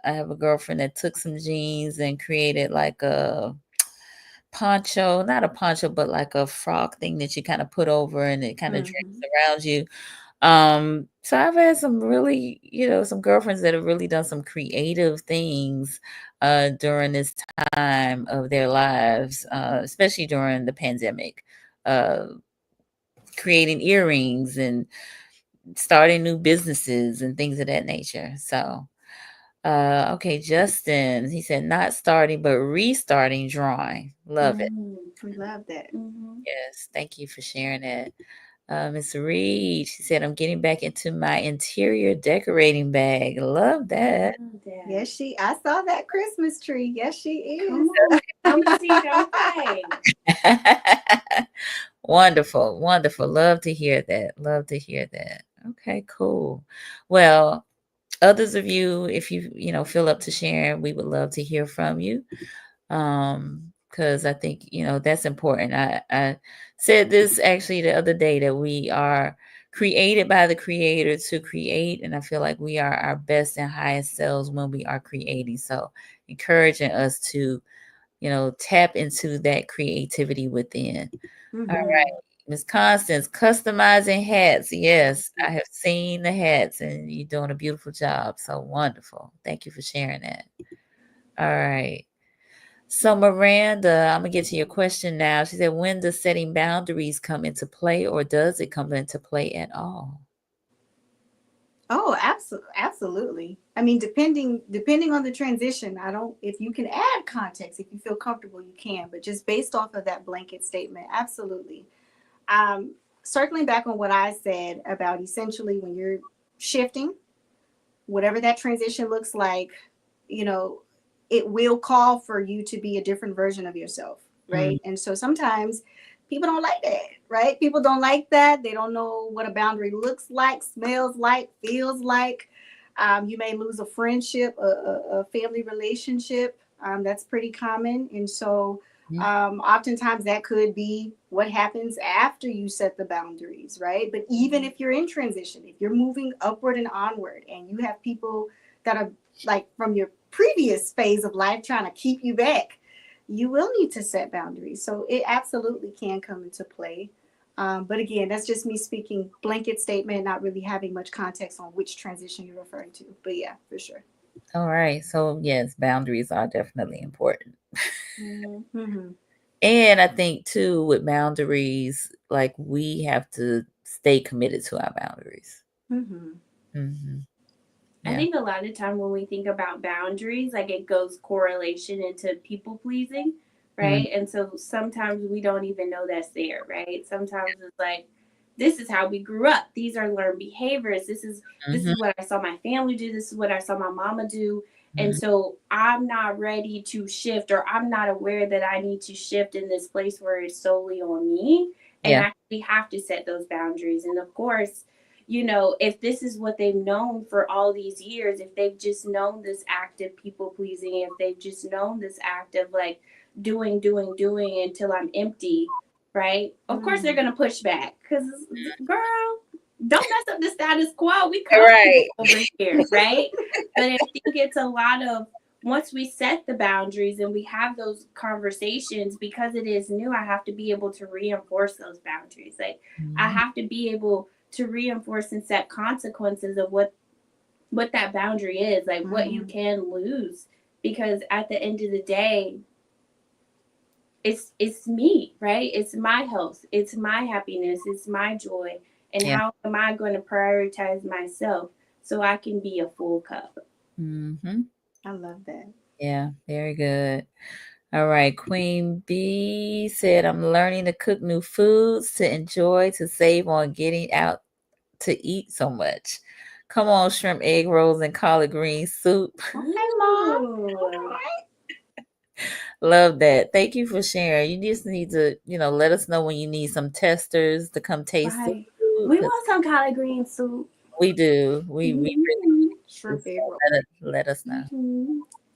[SPEAKER 2] I have a girlfriend that took some jeans and created like a poncho, not a poncho, but like a frock thing that you kind of put over and it kind of drapes around you. So I've had some really, some girlfriends that have really done some creative things during this time of their lives, especially during the pandemic, uh, creating earrings and starting new businesses and things of that nature. So Okay, Justin, he said not starting but restarting drawing. Love it.
[SPEAKER 3] We love that.
[SPEAKER 2] Yes, thank you for sharing that. Miss Reed, she said, I'm getting back into my interior decorating bag. Love that.
[SPEAKER 3] Yes, I saw that Christmas tree. Yes, she is.
[SPEAKER 4] Come on. Don't see, don't play.
[SPEAKER 2] Wonderful, wonderful. Love to hear that. Love to hear that. Okay, cool. Well, others of you, if you feel up to sharing, we would love to hear from you. Because I think that's important. I said this actually the other day, that we are created by the creator to create, and I feel like we are our best and highest selves when we are creating. So encouraging us to tap into that creativity within. All right, Miss Constance, customizing hats. Yes, I have seen the hats, and you're doing a beautiful job. So wonderful. Thank you for sharing that. All right. So Miranda, I'm gonna get to your question now. She said, when does setting boundaries come into play, or does it come into play at all?
[SPEAKER 3] Oh, absolutely. I mean, depending on the transition, if you can add context, if you feel comfortable, you can, but just based off of that blanket statement, absolutely. Circling back on what I said about essentially when you're shifting, whatever that transition looks like, it will call for you to be a different version of yourself, right? And so sometimes people don't like that, right? People don't like that. They don't know what a boundary looks like, smells like, feels like. You may lose a friendship, a family relationship. That's pretty common. And so oftentimes that could be what happens after you set the boundaries, right? But even if you're in transition, if you're moving upward and onward, and you have people that are like from your previous phase of life trying to keep you back, you will need to set boundaries. So it absolutely can come into play. But again, that's just me speaking blanket statement, not really having much context on which transition you're referring to. But yeah, for sure.
[SPEAKER 2] All right. So yes, boundaries are definitely important. And I think too, with boundaries, like we have to stay committed to our boundaries.
[SPEAKER 4] I think a lot of time when we think about boundaries, like it goes correlation into people pleasing, right? And so sometimes we don't even know that's there, right? Sometimes it's like, this is how we grew up. These are learned behaviors. This is what I saw my family do. This is what I saw my mama do. And so I'm not ready to shift, or I'm not aware that I need to shift in this place where it's solely on me. And I actually have to set those boundaries. And of course, if this is what they've known for all these years, if they've just known this act of people pleasing, if they've just known this act of like doing until I'm empty, right? Of course they're gonna push back, because girl, don't mess up the status quo. We comfortable over here, right? But I think it's a lot of, once we set the boundaries and we have those conversations, because it is new, I have to be able to reinforce those boundaries. Like I have to be able to reinforce and set consequences of what that boundary is, like what you can lose, because at the end of the day, it's me, right? It's my health, it's my happiness, it's my joy, and how am I going to prioritize myself so I can be a full cup?
[SPEAKER 3] I love that.
[SPEAKER 2] Yeah, very good. All right, Queen B said, I'm learning to cook new foods to enjoy, to save on getting out to eat so much. Come on, shrimp, egg rolls, and collard green soup.
[SPEAKER 3] Okay, Mom. All right.
[SPEAKER 2] Love that. Thank you for sharing. You just need to, let us know when you need some testers to come taste the food.
[SPEAKER 4] We want some collard green soup.
[SPEAKER 2] We do. We really
[SPEAKER 3] shrimp egg roll.
[SPEAKER 2] Let us know.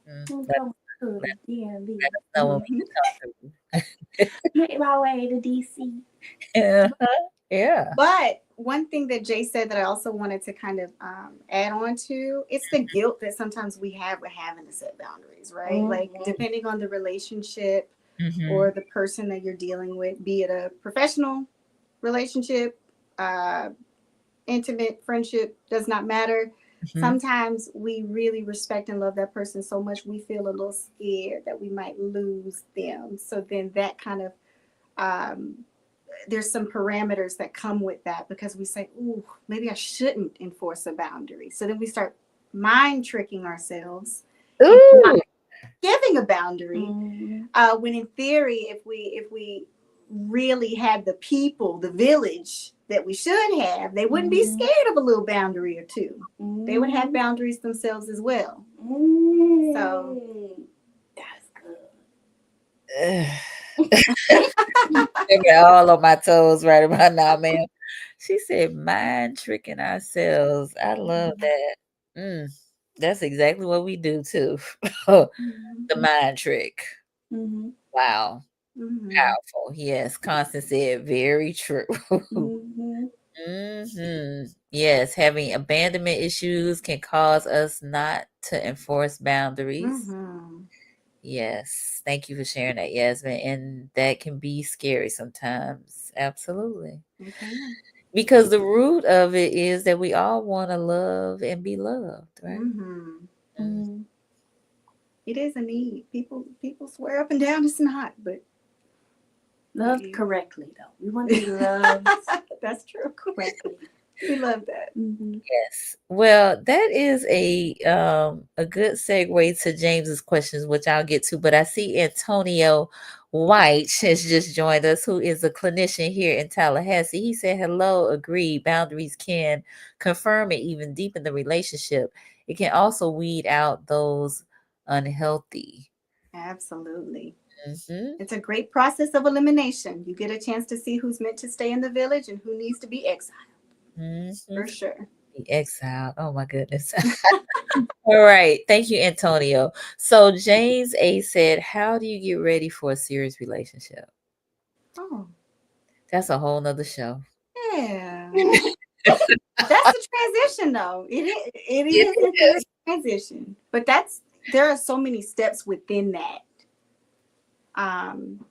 [SPEAKER 2] Let us know when we can come through.
[SPEAKER 4] Make my way to DC.
[SPEAKER 2] Yeah.
[SPEAKER 3] But one thing that Jay said that I also wanted to kind of add on to, it's the guilt that sometimes we have with having to set boundaries, right? Like depending on the relationship or the person that you're dealing with, be it a professional relationship, intimate friendship, does not matter. Sometimes we really respect and love that person so much, we feel a little scared that we might lose them. So then that kind of there's some parameters that come with that, because we say, ooh, maybe I shouldn't enforce a boundary. So then we start mind tricking ourselves and
[SPEAKER 2] Ooh.
[SPEAKER 3] giving a boundary.
[SPEAKER 4] Mm-hmm.
[SPEAKER 3] When in theory, if we really had the people, the village that we should have, they wouldn't be scared of a little boundary or two. They would have boundaries themselves as well. So
[SPEAKER 2] They're all on my toes right about now, man. She said, mind tricking ourselves. I love that. That's exactly what we do too. The mind trick.
[SPEAKER 4] Mm-hmm.
[SPEAKER 2] Wow.
[SPEAKER 3] Mhm.
[SPEAKER 2] Powerful. Yes. Constance said, very true.
[SPEAKER 4] Mm-hmm.
[SPEAKER 2] Yes. Having abandonment issues can cause us not to enforce boundaries.
[SPEAKER 3] Mhm.
[SPEAKER 2] Yes. Thank you for sharing that, Yasmin. And that can be scary sometimes. Absolutely.
[SPEAKER 3] Okay.
[SPEAKER 2] Because the root of it is that we all want to love and be loved, right?
[SPEAKER 3] Mhm.
[SPEAKER 4] Mm-hmm.
[SPEAKER 3] It is a need. People swear up and down it's not, but
[SPEAKER 4] Loved correctly, though. We want to be loved
[SPEAKER 3] that's true.
[SPEAKER 4] correctly.
[SPEAKER 3] We love that.
[SPEAKER 4] Mm-hmm.
[SPEAKER 2] Yes. Well, that is a good segue to James's questions, which I'll get to. But I see Antonio White has just joined us, who is a clinician here in Tallahassee. He said, "Hello, agree. Boundaries can confirm and even deepen the relationship. It can also weed out those unhealthy."
[SPEAKER 3] Absolutely.
[SPEAKER 2] Mm-hmm.
[SPEAKER 3] It's a great process of elimination. You get a chance to see who's meant to stay in the village and who needs to be exiled.
[SPEAKER 2] Mm-hmm.
[SPEAKER 3] For sure.
[SPEAKER 2] Be exiled. Oh my goodness. All right. Thank you, Antonio. So James A said, how do you get ready for a serious relationship?
[SPEAKER 3] Oh,
[SPEAKER 2] That's a whole nother show.
[SPEAKER 3] yeah. That's the transition, though. It
[SPEAKER 2] It
[SPEAKER 3] is a serious
[SPEAKER 2] is.
[SPEAKER 3] transition, but there are so many steps within that. Um,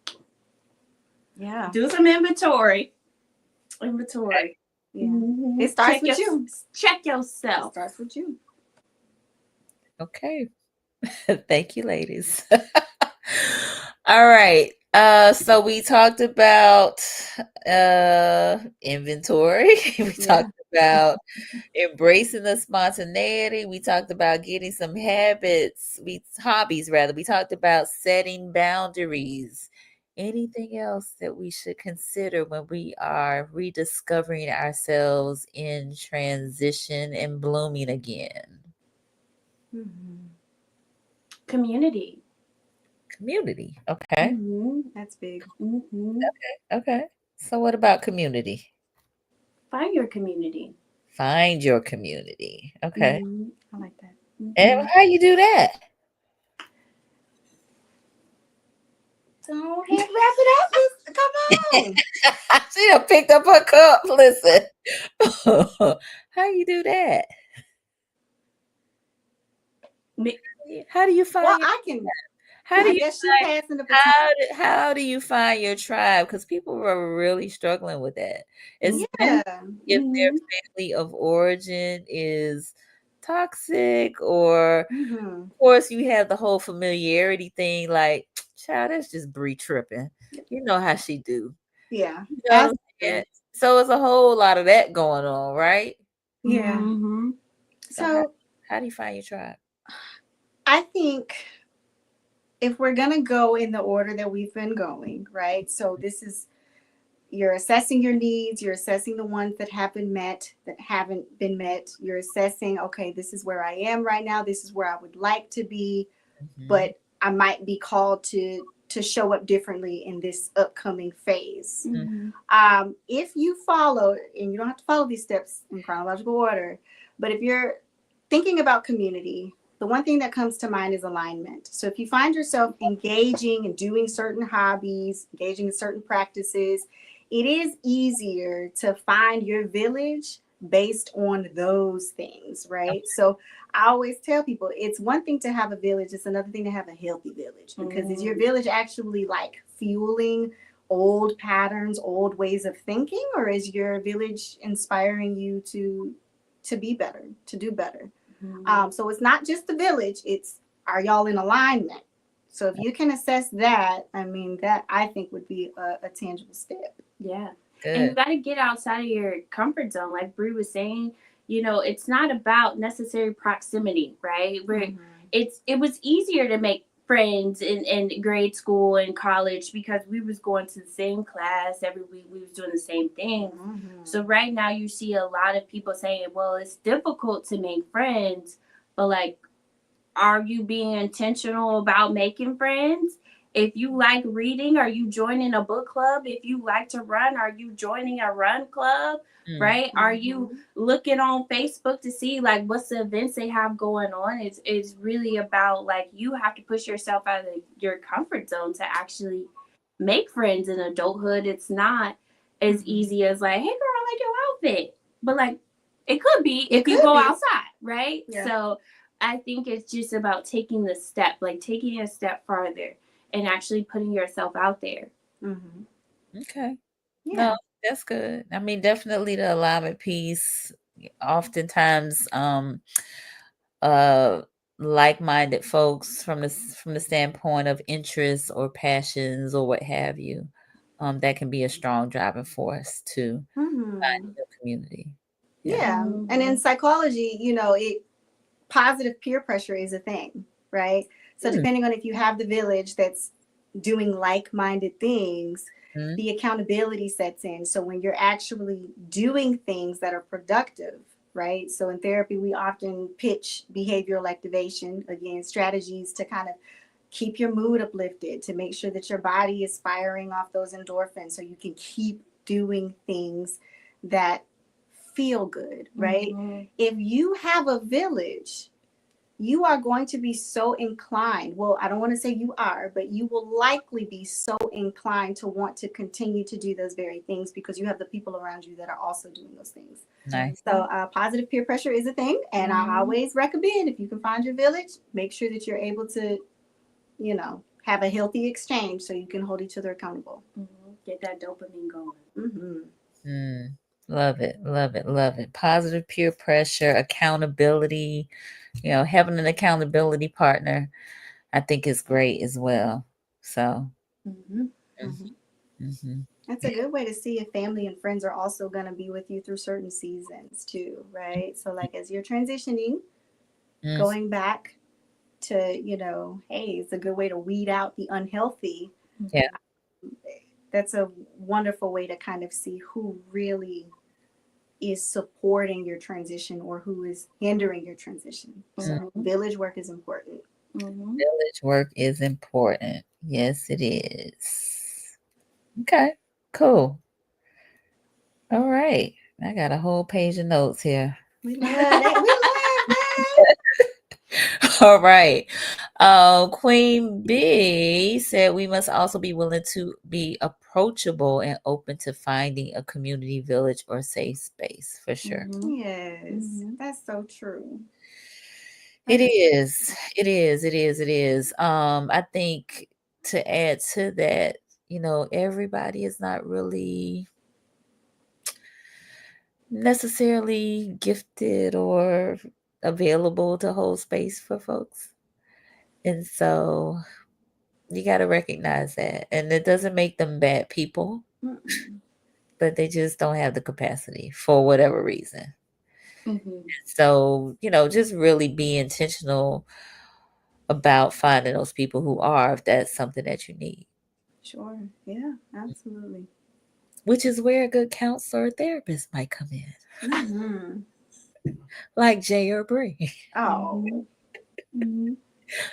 [SPEAKER 3] yeah,
[SPEAKER 4] Do some inventory. Inventory.
[SPEAKER 3] yeah.
[SPEAKER 4] Mm-hmm.
[SPEAKER 3] It starts with you.
[SPEAKER 4] Check
[SPEAKER 3] It
[SPEAKER 4] yourself.
[SPEAKER 3] starts with you.
[SPEAKER 2] Okay. Thank you, ladies. All right. So we talked about inventory. We
[SPEAKER 3] Yeah.
[SPEAKER 2] talked about embracing the spontaneity. We talked about getting some hobbies rather. We talked about setting boundaries. Anything else that we should consider when we are rediscovering ourselves in transition and blooming again?
[SPEAKER 3] Mhm.
[SPEAKER 4] Community.
[SPEAKER 2] Community. Okay.
[SPEAKER 3] That's big.
[SPEAKER 4] Mm-hmm.
[SPEAKER 2] Okay. So what about community?
[SPEAKER 4] Find your community.
[SPEAKER 2] Find your community. Okay.
[SPEAKER 4] Mm-hmm.
[SPEAKER 3] I like that.
[SPEAKER 2] And how you do that?
[SPEAKER 3] Don't wrap it up. Come on.
[SPEAKER 2] She done picked up her cup. Listen. How you do that?
[SPEAKER 4] Me-
[SPEAKER 2] How do you find
[SPEAKER 3] Well,
[SPEAKER 2] your
[SPEAKER 3] I can.
[SPEAKER 2] how do
[SPEAKER 3] I
[SPEAKER 2] you
[SPEAKER 3] guess she
[SPEAKER 2] find
[SPEAKER 3] passing the baton.
[SPEAKER 2] how do you find your tribe? Because people are really struggling with that. Especially
[SPEAKER 3] Yeah.
[SPEAKER 2] if their
[SPEAKER 4] Mhm.
[SPEAKER 2] family of origin is toxic, or
[SPEAKER 3] Mm-hmm.
[SPEAKER 2] of course you have the whole familiarity thing, like, child, that's just Bree tripping. You know how she do.
[SPEAKER 3] Yeah.
[SPEAKER 2] You know what I'm saying?
[SPEAKER 3] Absolutely.
[SPEAKER 2] So it's a whole lot of that going on, right?
[SPEAKER 3] Yeah.
[SPEAKER 4] Mm-hmm.
[SPEAKER 2] So
[SPEAKER 3] So
[SPEAKER 2] how do you find your tribe?
[SPEAKER 3] I think if we're gonna go in the order that we've been going, right? So this is you're assessing your needs, you're assessing the ones that haven't been met. You're assessing, okay, this is where I am right now, this is where I would like to be,
[SPEAKER 2] Mhm.
[SPEAKER 3] but I might be called to show up differently in this upcoming phase.
[SPEAKER 4] Mm-hmm.
[SPEAKER 3] If you follow, and you don't have to follow these steps in chronological order, but if you're thinking about community, the one thing that comes to mind is alignment. So if you find yourself engaging and doing certain hobbies, engaging in certain practices, it is easier to find your village based on those things, right? So I always tell people it's one thing to have a village, it's another thing to have a healthy village, because is your village actually like fueling old patterns, old ways of thinking, or is your village inspiring you to be better, to do better? So it's not just the village, it's are y'all in alignment? So if you can assess that, I mean, that I think would be a tangible step.
[SPEAKER 4] Yeah. And you
[SPEAKER 2] Good.
[SPEAKER 4] got to get outside of your comfort zone. Like Bree was saying, it's not about necessary proximity, right? Where
[SPEAKER 3] Mhm.
[SPEAKER 4] it was easier to make friends in grade school and college because we was going to the same class every week. We was doing the same things.
[SPEAKER 3] Mhm.
[SPEAKER 4] So right now you see a lot of people saying, well, it's difficult to make friends, but like, are you being intentional about making friends? If you like reading, are you joining a book club? If you like to run, are you joining a run club?
[SPEAKER 2] Mm.
[SPEAKER 4] Right? Are you looking on Facebook to see like what's the events they have going on? It's really about like you have to push yourself out of your comfort zone to actually make friends in adulthood. It's not as easy as like, hey girl, I like your outfit. But like it could be if you
[SPEAKER 3] could
[SPEAKER 4] go
[SPEAKER 3] be.
[SPEAKER 4] outside, right?
[SPEAKER 3] Yeah.
[SPEAKER 4] So I think it's just about taking the step, like taking a step farther and actually putting yourself out there.
[SPEAKER 3] Mhm.
[SPEAKER 2] Okay.
[SPEAKER 3] Yeah.
[SPEAKER 2] No, that's good. I mean, definitely the alignment piece. Oftentimes, uh, like-minded folks from the standpoint of interests or passions or what have you, that can be a strong driving force to finding
[SPEAKER 3] Mhm.
[SPEAKER 2] your community. Yeah.
[SPEAKER 3] Yeah. And in psychology, positive peer pressure is a thing, right? So
[SPEAKER 2] Mm.
[SPEAKER 3] depending on if you have the village that's doing like-minded things,
[SPEAKER 2] Mm.
[SPEAKER 3] the accountability sets in. So when you're actually doing things that are productive, right? So in therapy, we often pitch behavioral activation, again, strategies to kind of keep your mood uplifted, to make sure that your body is firing off those endorphins so you can keep doing things that feel good, right? If you have a village, you are going to be so inclined. Well, I don't want to say you are, but you will likely be so inclined to want to continue to do those very things because you have the people around you that are also doing those things.
[SPEAKER 2] Nice.
[SPEAKER 3] So, positive peer pressure is a thing. And I always recommend if you can find your village, make sure that you're able to, have a healthy exchange so you can hold each other accountable.
[SPEAKER 4] Get that dopamine going.
[SPEAKER 2] Mm. Love it. Love it. Love it. Positive peer pressure, accountability, having an accountability partner, I think is great as well. So, mm-hmm.
[SPEAKER 3] That's a good way to see if family and friends are also going to be with you through certain seasons too, right? So, like as you're transitioning,
[SPEAKER 2] Mm.
[SPEAKER 3] going back to, hey, it's a good way to weed out the unhealthy.
[SPEAKER 2] Yeah.
[SPEAKER 3] That's a wonderful way to kind of see who really is supporting your transition or who is hindering your transition. So, village work is important.
[SPEAKER 2] Village work is important. Yes, it is. Okay, cool. All right. I got a whole page of notes here.
[SPEAKER 3] We love that. We love that.
[SPEAKER 2] All right. Queen B said we must also be willing to be approachable and open to finding a community village or safe space for sure.
[SPEAKER 3] Yes, that's so true.
[SPEAKER 2] It
[SPEAKER 3] That is.
[SPEAKER 2] is. It is. It is. It is. I think to add to that, everybody is not really necessarily gifted or available to hold space for folks. And so you got to recognize that. And it doesn't make them bad people, but they just don't have the capacity for whatever reason. So, just really be intentional about finding those people who are, if that's something that you need.
[SPEAKER 3] Sure. Yeah, absolutely.
[SPEAKER 2] Which is where a good counselor or therapist might come in. Like Jay or Bree.
[SPEAKER 3] Oh.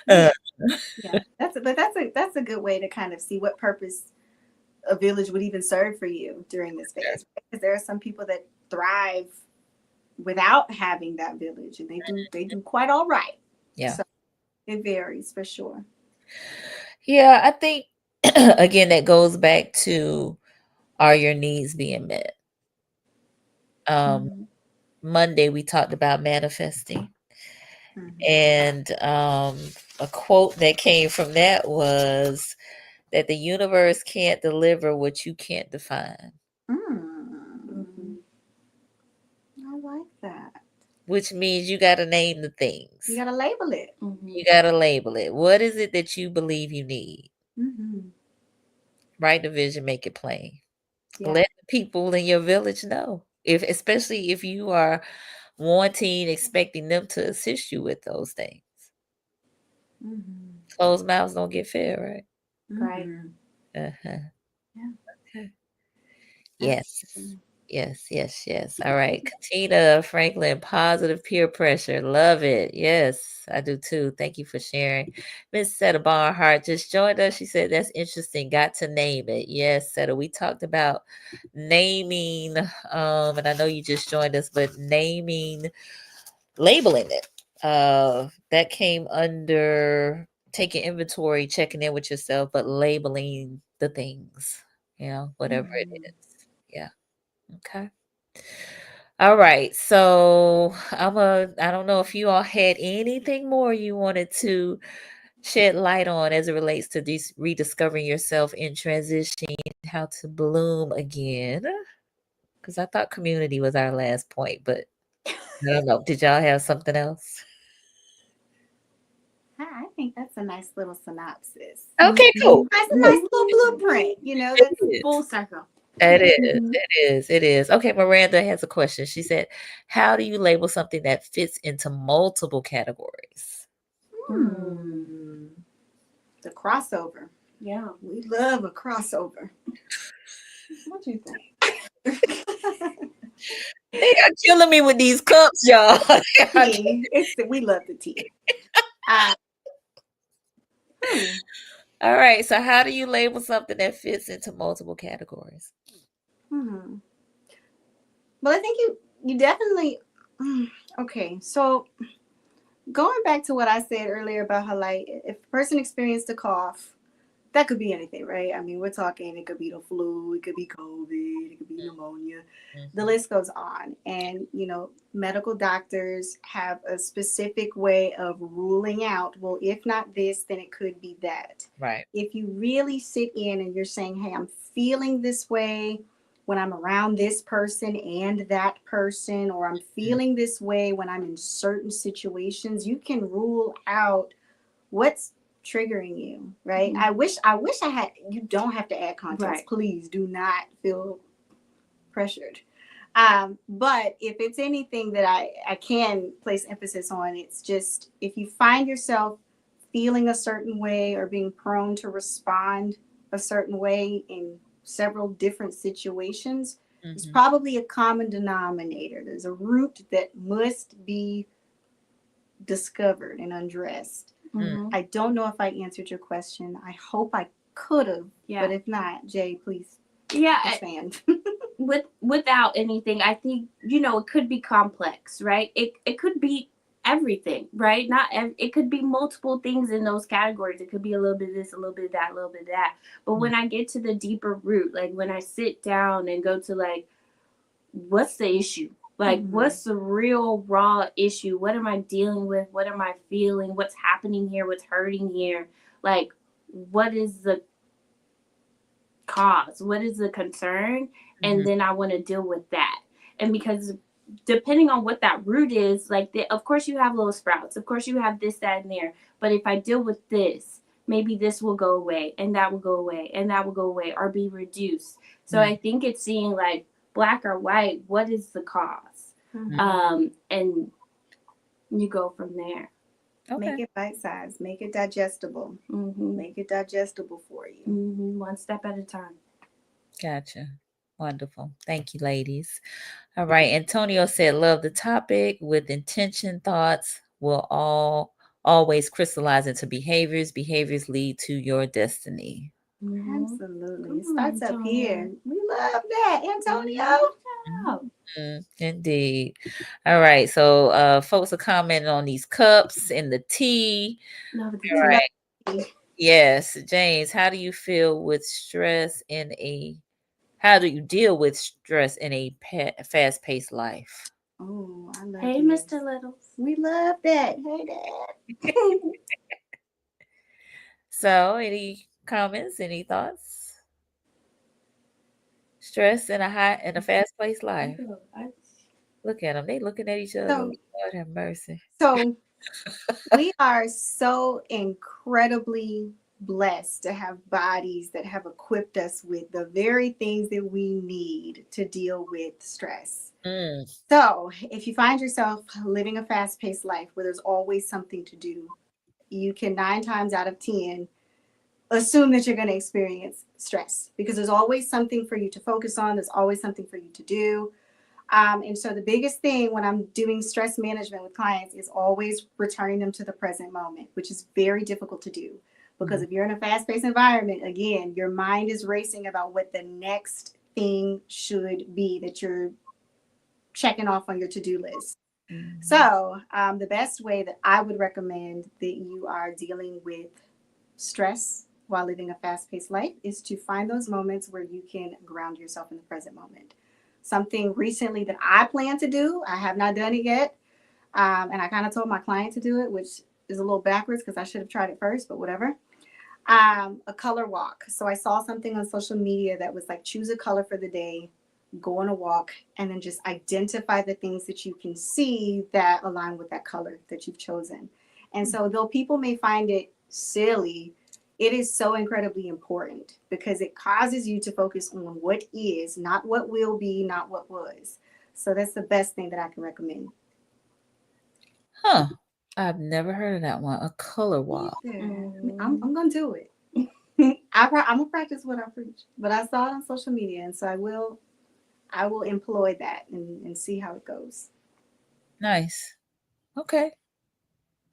[SPEAKER 2] Uh,
[SPEAKER 3] Yeah. That's a good way to kind of see what purpose a village would even serve for you during this phase. Because there are some people that thrive without having that village and they do quite all right.
[SPEAKER 2] yeah.
[SPEAKER 3] So it varies for sure.
[SPEAKER 2] Yeah, I think again that goes back to, are your needs being met? Monday we talked about manifesting. And a quote that came from that was that the universe can't deliver what you can't define.
[SPEAKER 3] I like that.
[SPEAKER 2] Which means you got to name the things.
[SPEAKER 3] You gotta label it.
[SPEAKER 2] You got to label it. What is it that you believe you need? Write the vision, make it plain.
[SPEAKER 3] Yeah.
[SPEAKER 2] Let the people in your village know. Especially if you are wanting, expecting them to assist you with those things.
[SPEAKER 5] Mm-hmm.
[SPEAKER 2] Closed mouths don't get fed, right?
[SPEAKER 4] Right.
[SPEAKER 2] Uh-huh.
[SPEAKER 5] Yeah.
[SPEAKER 2] Okay. Yes.
[SPEAKER 5] Absolutely.
[SPEAKER 2] Yes. All right. Katina Franklin, positive peer pressure. Love it. Yes, I do too. Thank you for sharing. Miss Setta Barnhart just joined us. She said, that's interesting. Got to name it. Yes, Setta. We talked about naming, and I know you just joined us, but labeling it. That came under taking inventory, checking in with yourself, but labeling the things, whatever it is. Yeah. Okay. All right. So I don't know if you all had anything more you wanted to shed light on as it relates to rediscovering yourself in transition, how to bloom again. Because I thought community was our last point, but I don't know. Did y'all have something else?
[SPEAKER 3] I think that's a nice little synopsis.
[SPEAKER 2] Okay, cool.
[SPEAKER 3] That's a nice little blueprint. That's
[SPEAKER 4] Full circle.
[SPEAKER 2] It is.
[SPEAKER 3] Mhm.
[SPEAKER 2] It is. Okay, Miranda has a question. She said, how do you label something that fits into multiple categories?
[SPEAKER 3] The crossover.
[SPEAKER 4] Yeah.
[SPEAKER 3] We love a crossover.
[SPEAKER 5] What do you think?
[SPEAKER 2] They are killing me with these cups, y'all.
[SPEAKER 3] Tea. We love the tea.
[SPEAKER 2] All right. So how do you label something that fits into multiple categories?
[SPEAKER 3] Well, I think you definitely. Okay, so going back to what I said earlier about how, like, if a person experienced a cough, that could be anything, right? I mean, we're talking, it could be the flu, it could be COVID, it could be pneumonia. The list goes on. And, medical doctors have a specific way of ruling out, well, if not this, then it could be that.
[SPEAKER 2] Right.
[SPEAKER 3] If you really sit in and you're saying, hey, I'm feeling this way when I'm around this person and that person, or I'm feeling this way when I'm in certain situations, you can rule out what's triggering you, right? I wish I had. You don't have to add context.
[SPEAKER 4] Right.
[SPEAKER 3] Please do not feel pressured. But if it's anything that I can place emphasis on, it's just if you find yourself feeling a certain way or being prone to respond a certain way in several different situations, it's probably a common denominator. There's a root that must be discovered and undressed. I don't know if I answered your question. I hope I could have.
[SPEAKER 4] Yeah.
[SPEAKER 3] But if not, Jay, please expand.
[SPEAKER 4] Without anything, I think, it could be complex, right? It could be everything, right? It could be multiple things in those categories. It could be a little bit of this, a little bit of that, a little bit of that. But when I get to the deeper root, like when I sit down and go to, like, what's the issue? Like, what's the real raw issue? What am I dealing with? What am I feeling? What's happening here? What's hurting here? Like, what is the cause? What is the concern? And then I want to deal with that. And because depending on what that root is, like, of course you have little sprouts. Of course you have this, that, and there. But if I deal with this, maybe this will go away, and that will go away, and that will go away, or be reduced. So I think it's seeing, like, black or white, what is the cause? And you go from there.
[SPEAKER 2] Okay.
[SPEAKER 3] Make it bite-sized. Make it digestible. Make it digestible for you.
[SPEAKER 4] One step at a time.
[SPEAKER 2] Gotcha. Wonderful. Thank you, ladies. All right. Antonio said, love the topic. With intention, thoughts will always crystallize into behaviors. Behaviors lead to your destiny.
[SPEAKER 3] Absolutely. It starts up here. We love that, Antonio.
[SPEAKER 2] Indeed. All right. So folks are commenting on these cups and the tea.
[SPEAKER 4] Love the
[SPEAKER 2] All right. Yes. James, how do you deal with stress in a fast-paced life?
[SPEAKER 3] Oh, I love
[SPEAKER 4] Hey,
[SPEAKER 3] this.
[SPEAKER 4] Mr. Littles.
[SPEAKER 3] We love that. Hey, Dad.
[SPEAKER 2] So, any comments? Any thoughts? Stress in a fast-paced life. Look at them. They looking at each other. Lord have mercy.
[SPEAKER 3] So we are so incredibly blessed to have bodies that have equipped us with the very things that we need to deal with stress.
[SPEAKER 2] Mm.
[SPEAKER 3] So if you find yourself living a fast-paced life where there's always something to do, you can 9 times out of 10 assume that you're going to experience stress because there's always something for you to focus on. There's always something for you to do. And so the biggest thing when I'm doing stress management with clients is always returning them to the present moment, which is very difficult to do because if you're in a fast-paced environment, again, your mind is racing about what the next thing should be that you're checking off on your to-do list. So the best way that I would recommend that you are dealing with stress while living a fast-paced life is to find those moments where you can ground yourself in the present moment. Something recently that I plan to do, I have not done it yet, and I kind of told my client to do it, which is a little backwards because I should have tried it first, but whatever. A color walk. So I saw something on social media that was like choose a color for the day, go on a walk, and then just identify the things that you can see that align with that color that you've chosen. And so though people may find it silly, it is so incredibly important because it causes you to focus on what is, not what will be, not what was. So that's the best thing that I can recommend.
[SPEAKER 2] Huh. I've never heard of that one. A color walk.
[SPEAKER 3] Yeah. I'm going to do it. I'm going to practice what I preach, but I saw it on social media. And so I will employ that and see how it goes.
[SPEAKER 2] Nice. Okay.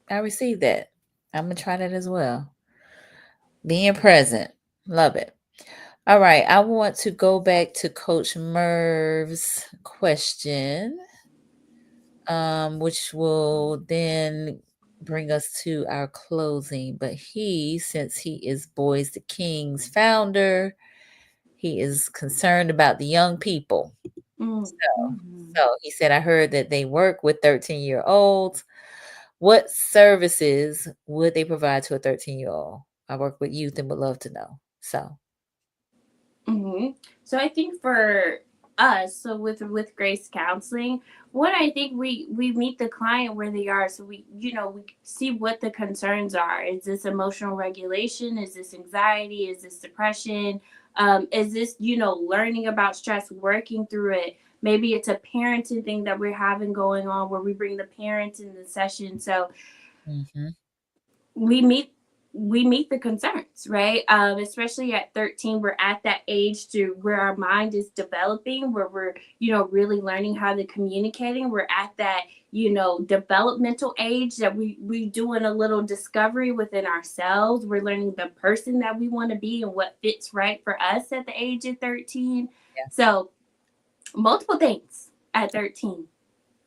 [SPEAKER 2] I received that. I'm going to try that as well. Being present. Love it. All right. I want to go back to Coach Merv's question, which will then bring us to our closing. But since he is Boys the King's founder, he is concerned about the young people. So he said, I heard that they work with 13-year-olds. What services would they provide to a 13-year-old? I work with youth and would love to know. So
[SPEAKER 4] I think for us, so with Grace Counseling, what I think we meet the client where they are, so we see what the concerns are. Is this emotional regulation? Is this anxiety? Is this depression? Is this learning about stress, working through it? Maybe it's a parenting thing that we're having going on where we bring the parents in the session. So we meet the concerns, right? Especially at 13, we're at that age to where our mind is developing, where we're really learning how to communicating. We're at that developmental age that we doing a little discovery within ourselves. We're learning the person that we want to be and what fits right for us at the age of 13. So multiple things at 13.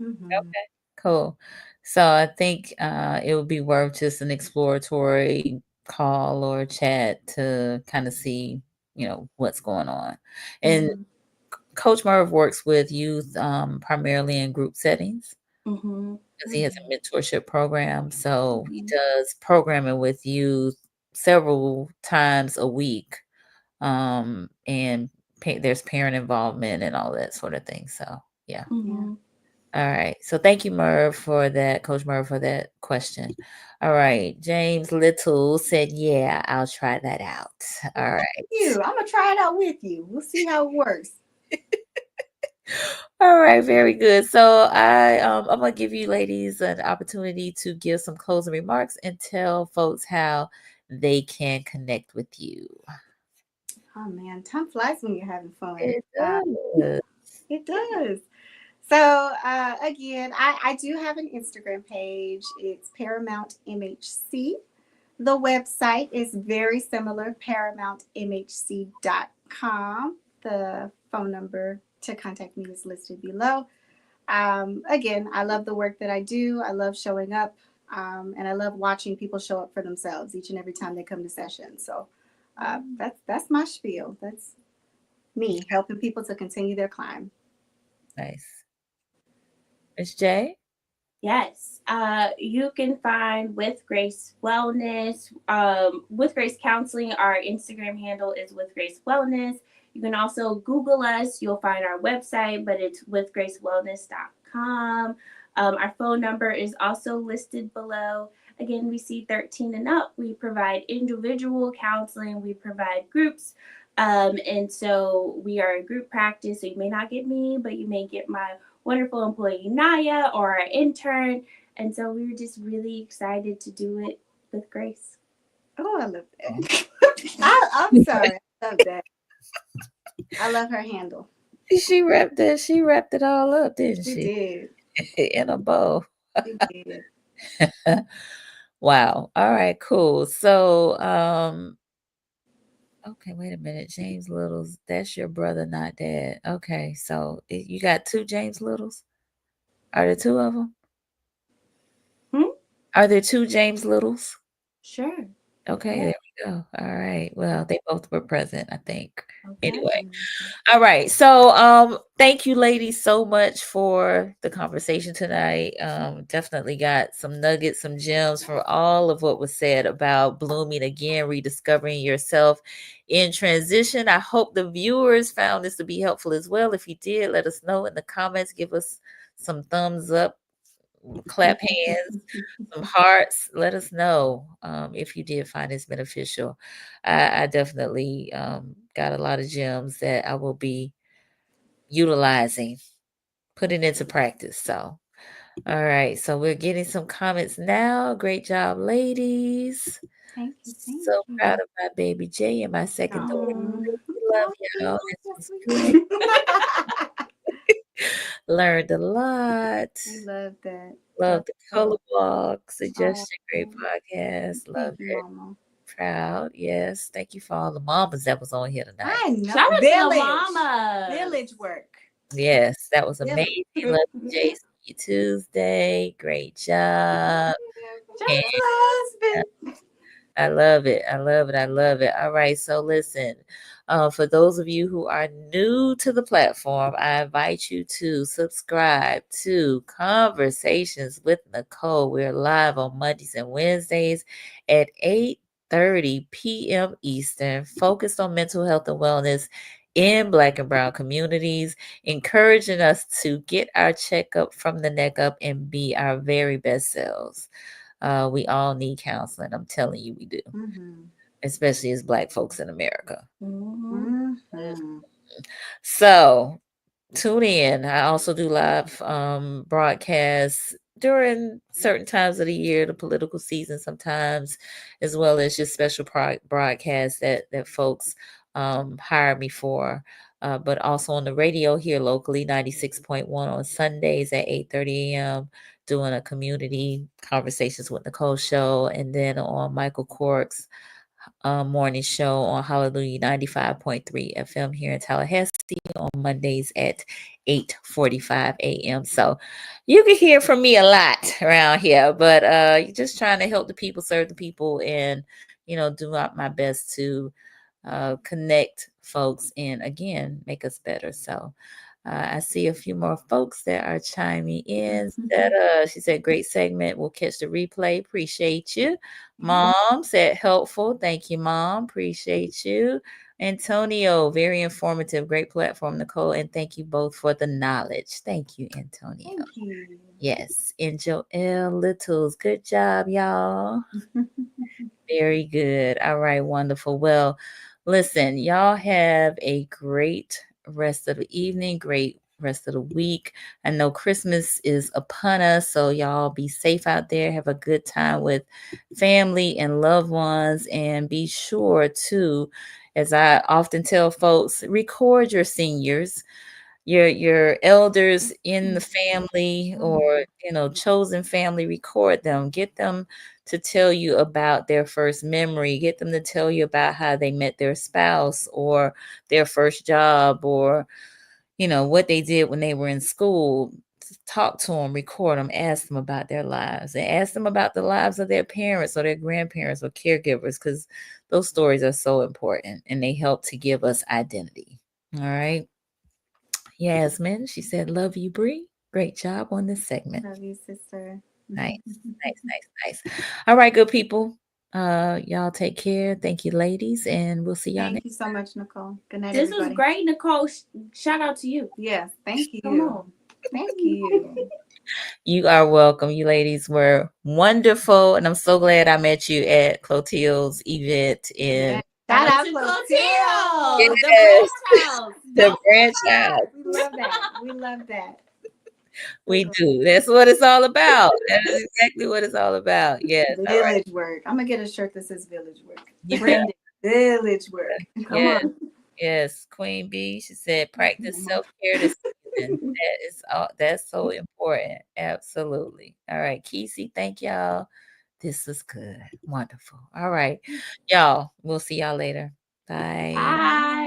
[SPEAKER 2] Okay, cool. So I think it would be worth just an exploratory call or chat to kind of see, what's going on. And Coach Merv works with youth primarily in group settings because he has a mentorship program. So he does programming with youth several times a week. And there's parent involvement and all that sort of thing. So, yeah. All right. So thank you, Merv, for that, Coach Merv, for that question. All right. James Little said, yeah, I'll try that out. All right.
[SPEAKER 3] I'm going to try it out with you. We'll see how it works.
[SPEAKER 2] All right. Very good. So I'm going to give you ladies an opportunity to give some closing remarks and tell folks how they can connect with you.
[SPEAKER 3] Oh, man. Time flies when you're having fun.
[SPEAKER 2] It does.
[SPEAKER 3] It does. So again, I do have an Instagram page. It's Paramount MHC. The website is very similar, paramountmhc.com. The phone number to contact me is listed below. Again, I love the work that I do. I love showing up, and I love watching people show up for themselves each and every time they come to session. So that's my spiel. That's me helping people to continue their climb.
[SPEAKER 2] Nice. Miss J?
[SPEAKER 4] Yes. You can find With Grace Wellness. With Grace Counseling, our Instagram handle is With Grace Wellness. You can also Google us. You'll find our website, but it's withgracewellness.com. Our phone number is also listed below. Again, we see 13 and up. We provide individual counseling. We provide groups. And so we are a group practice. So you may not get me, but you may get my wonderful employee Naya or our intern. And so we were just really excited to do it with Grace.
[SPEAKER 3] Oh, I love that. I'm sorry. I love that. I love her handle.
[SPEAKER 2] She wrapped it all up, didn't
[SPEAKER 3] She
[SPEAKER 2] she?
[SPEAKER 3] did.
[SPEAKER 2] In a bow.
[SPEAKER 3] She did.
[SPEAKER 2] Wow. All right, cool. So, okay, wait a minute. James Littles, that's your brother, not dad. Okay, so you got two James Littles? Are there two of them? Are there two James Littles?
[SPEAKER 4] Sure.
[SPEAKER 2] Okay,
[SPEAKER 4] Yeah.
[SPEAKER 2] there we go. All right. Well, they both were present, I think.
[SPEAKER 4] Okay.
[SPEAKER 2] Anyway. All right. So thank you ladies so much for the conversation tonight. Definitely got some nuggets, some gems from all of what was said about blooming again, rediscovering yourself in transition. I hope the viewers found this to be helpful as well. If you did, let us know in the comments. Give us some thumbs up, clap hands, some hearts. Let us know if you did find this beneficial. I definitely got a lot of gems that I will be utilizing, putting into practice. So, all right. So we're getting some comments now. Great job, ladies.
[SPEAKER 3] Thank you.
[SPEAKER 2] So proud of my baby Jay and my second daughter. Love y'all. This was great. Learned a lot.
[SPEAKER 3] I love that.
[SPEAKER 2] Love the color
[SPEAKER 3] Wonderful.
[SPEAKER 2] walk suggestion. Great
[SPEAKER 3] Oh,
[SPEAKER 2] podcast. Love
[SPEAKER 3] thank you,
[SPEAKER 2] it.
[SPEAKER 3] Mama.
[SPEAKER 2] Proud. Yes. Thank you for all the mamas that was on here tonight.
[SPEAKER 3] I know.
[SPEAKER 4] Shout out to
[SPEAKER 3] Village.
[SPEAKER 4] the mama.
[SPEAKER 3] Village work.
[SPEAKER 2] Yes, that was
[SPEAKER 3] Village.
[SPEAKER 2] amazing. Love you, Jay. See you Tuesday. Great job.
[SPEAKER 3] Just
[SPEAKER 2] And
[SPEAKER 3] husband.
[SPEAKER 2] I love it. I love it. I love it. All right. So listen, for those of you who are new to the platform, I invite you to subscribe to Conversations with Nicole. We're live on Mondays and Wednesdays at 8:30 p.m. Eastern, focused on mental health and wellness in Black and Brown communities, encouraging us to get our checkup from the neck up and be our very best selves. We all need counseling. I'm telling you, we do, especially as Black folks in America. So tune in. I also do live broadcasts during certain times of the year, the political season sometimes, as well as just special broadcasts that folks hire me for. But also on the radio here locally, 96.1 on Sundays at 8:30 a.m., doing a community Conversations with Nicole show. And then on Michael Cork's morning show on Hallelujah 95.3 FM here in Tallahassee on Mondays at 8:45 a.m. So you can hear from me a lot around here, but just trying to help the people, serve the people, and do my best to connect folks and again make us better. So I see a few more folks that are chiming in. She said, great segment. We'll catch the replay. Appreciate you. Mom said, helpful. Thank you, Mom. Appreciate you. Antonio, very informative. Great platform, Nicole. And thank you both for the knowledge. Thank you, Antonio.
[SPEAKER 3] Thank you.
[SPEAKER 2] Yes. And Joelle Littles. Good job, y'all. Very good. All right. Wonderful. Well, listen, y'all have a great rest of the evening, great rest of the week. I know Christmas is upon us, so y'all be safe out there. Have a good time with family and loved ones, and be sure to, as I often tell folks, record your seniors, your elders in the family, or chosen family. Record them, get them to tell you about their first memory, get them to tell you about how they met their spouse or their first job, or what they did when they were in school. Talk to them, record them, ask them about their lives, and ask them about the lives of their parents or their grandparents or caregivers, because those stories are so important and they help to give us identity. All right. Yasmin, she said, love you, Bree. Great job on this segment.
[SPEAKER 3] Love you, sister.
[SPEAKER 2] Nice, nice. All right, good people. Y'all take care. Thank you, ladies, and we'll see y'all
[SPEAKER 3] Thank
[SPEAKER 2] next.
[SPEAKER 3] you so much, Nicole. Good night,
[SPEAKER 4] This
[SPEAKER 3] everybody.
[SPEAKER 4] was great, Nicole. Shout out to you.
[SPEAKER 3] Yes, thank you.
[SPEAKER 4] Come on.
[SPEAKER 3] Thank you.
[SPEAKER 2] You are welcome. You ladies were wonderful, and I'm so glad I met you at Clotilde's event in
[SPEAKER 3] Shout out
[SPEAKER 4] to
[SPEAKER 3] Clotilde.
[SPEAKER 4] the
[SPEAKER 2] Yes.
[SPEAKER 4] branch house.
[SPEAKER 2] The
[SPEAKER 4] Don't
[SPEAKER 2] branch
[SPEAKER 4] forget.
[SPEAKER 2] house.
[SPEAKER 3] We love that. We love that.
[SPEAKER 2] We do. That's what it's all about. That is exactly what it's all about. Yes. All right.
[SPEAKER 3] Village work. I'm gonna get a shirt that says village work.
[SPEAKER 2] You
[SPEAKER 3] Brandon, village work.
[SPEAKER 4] Come
[SPEAKER 2] Yes.
[SPEAKER 4] on.
[SPEAKER 2] Yes. Queen B, she said, practice self-care this season. That is all. That's so important. Absolutely. All right. Kesey, thank y'all. This was good. Wonderful. All right. Y'all, we'll see y'all later. Bye.
[SPEAKER 4] Bye.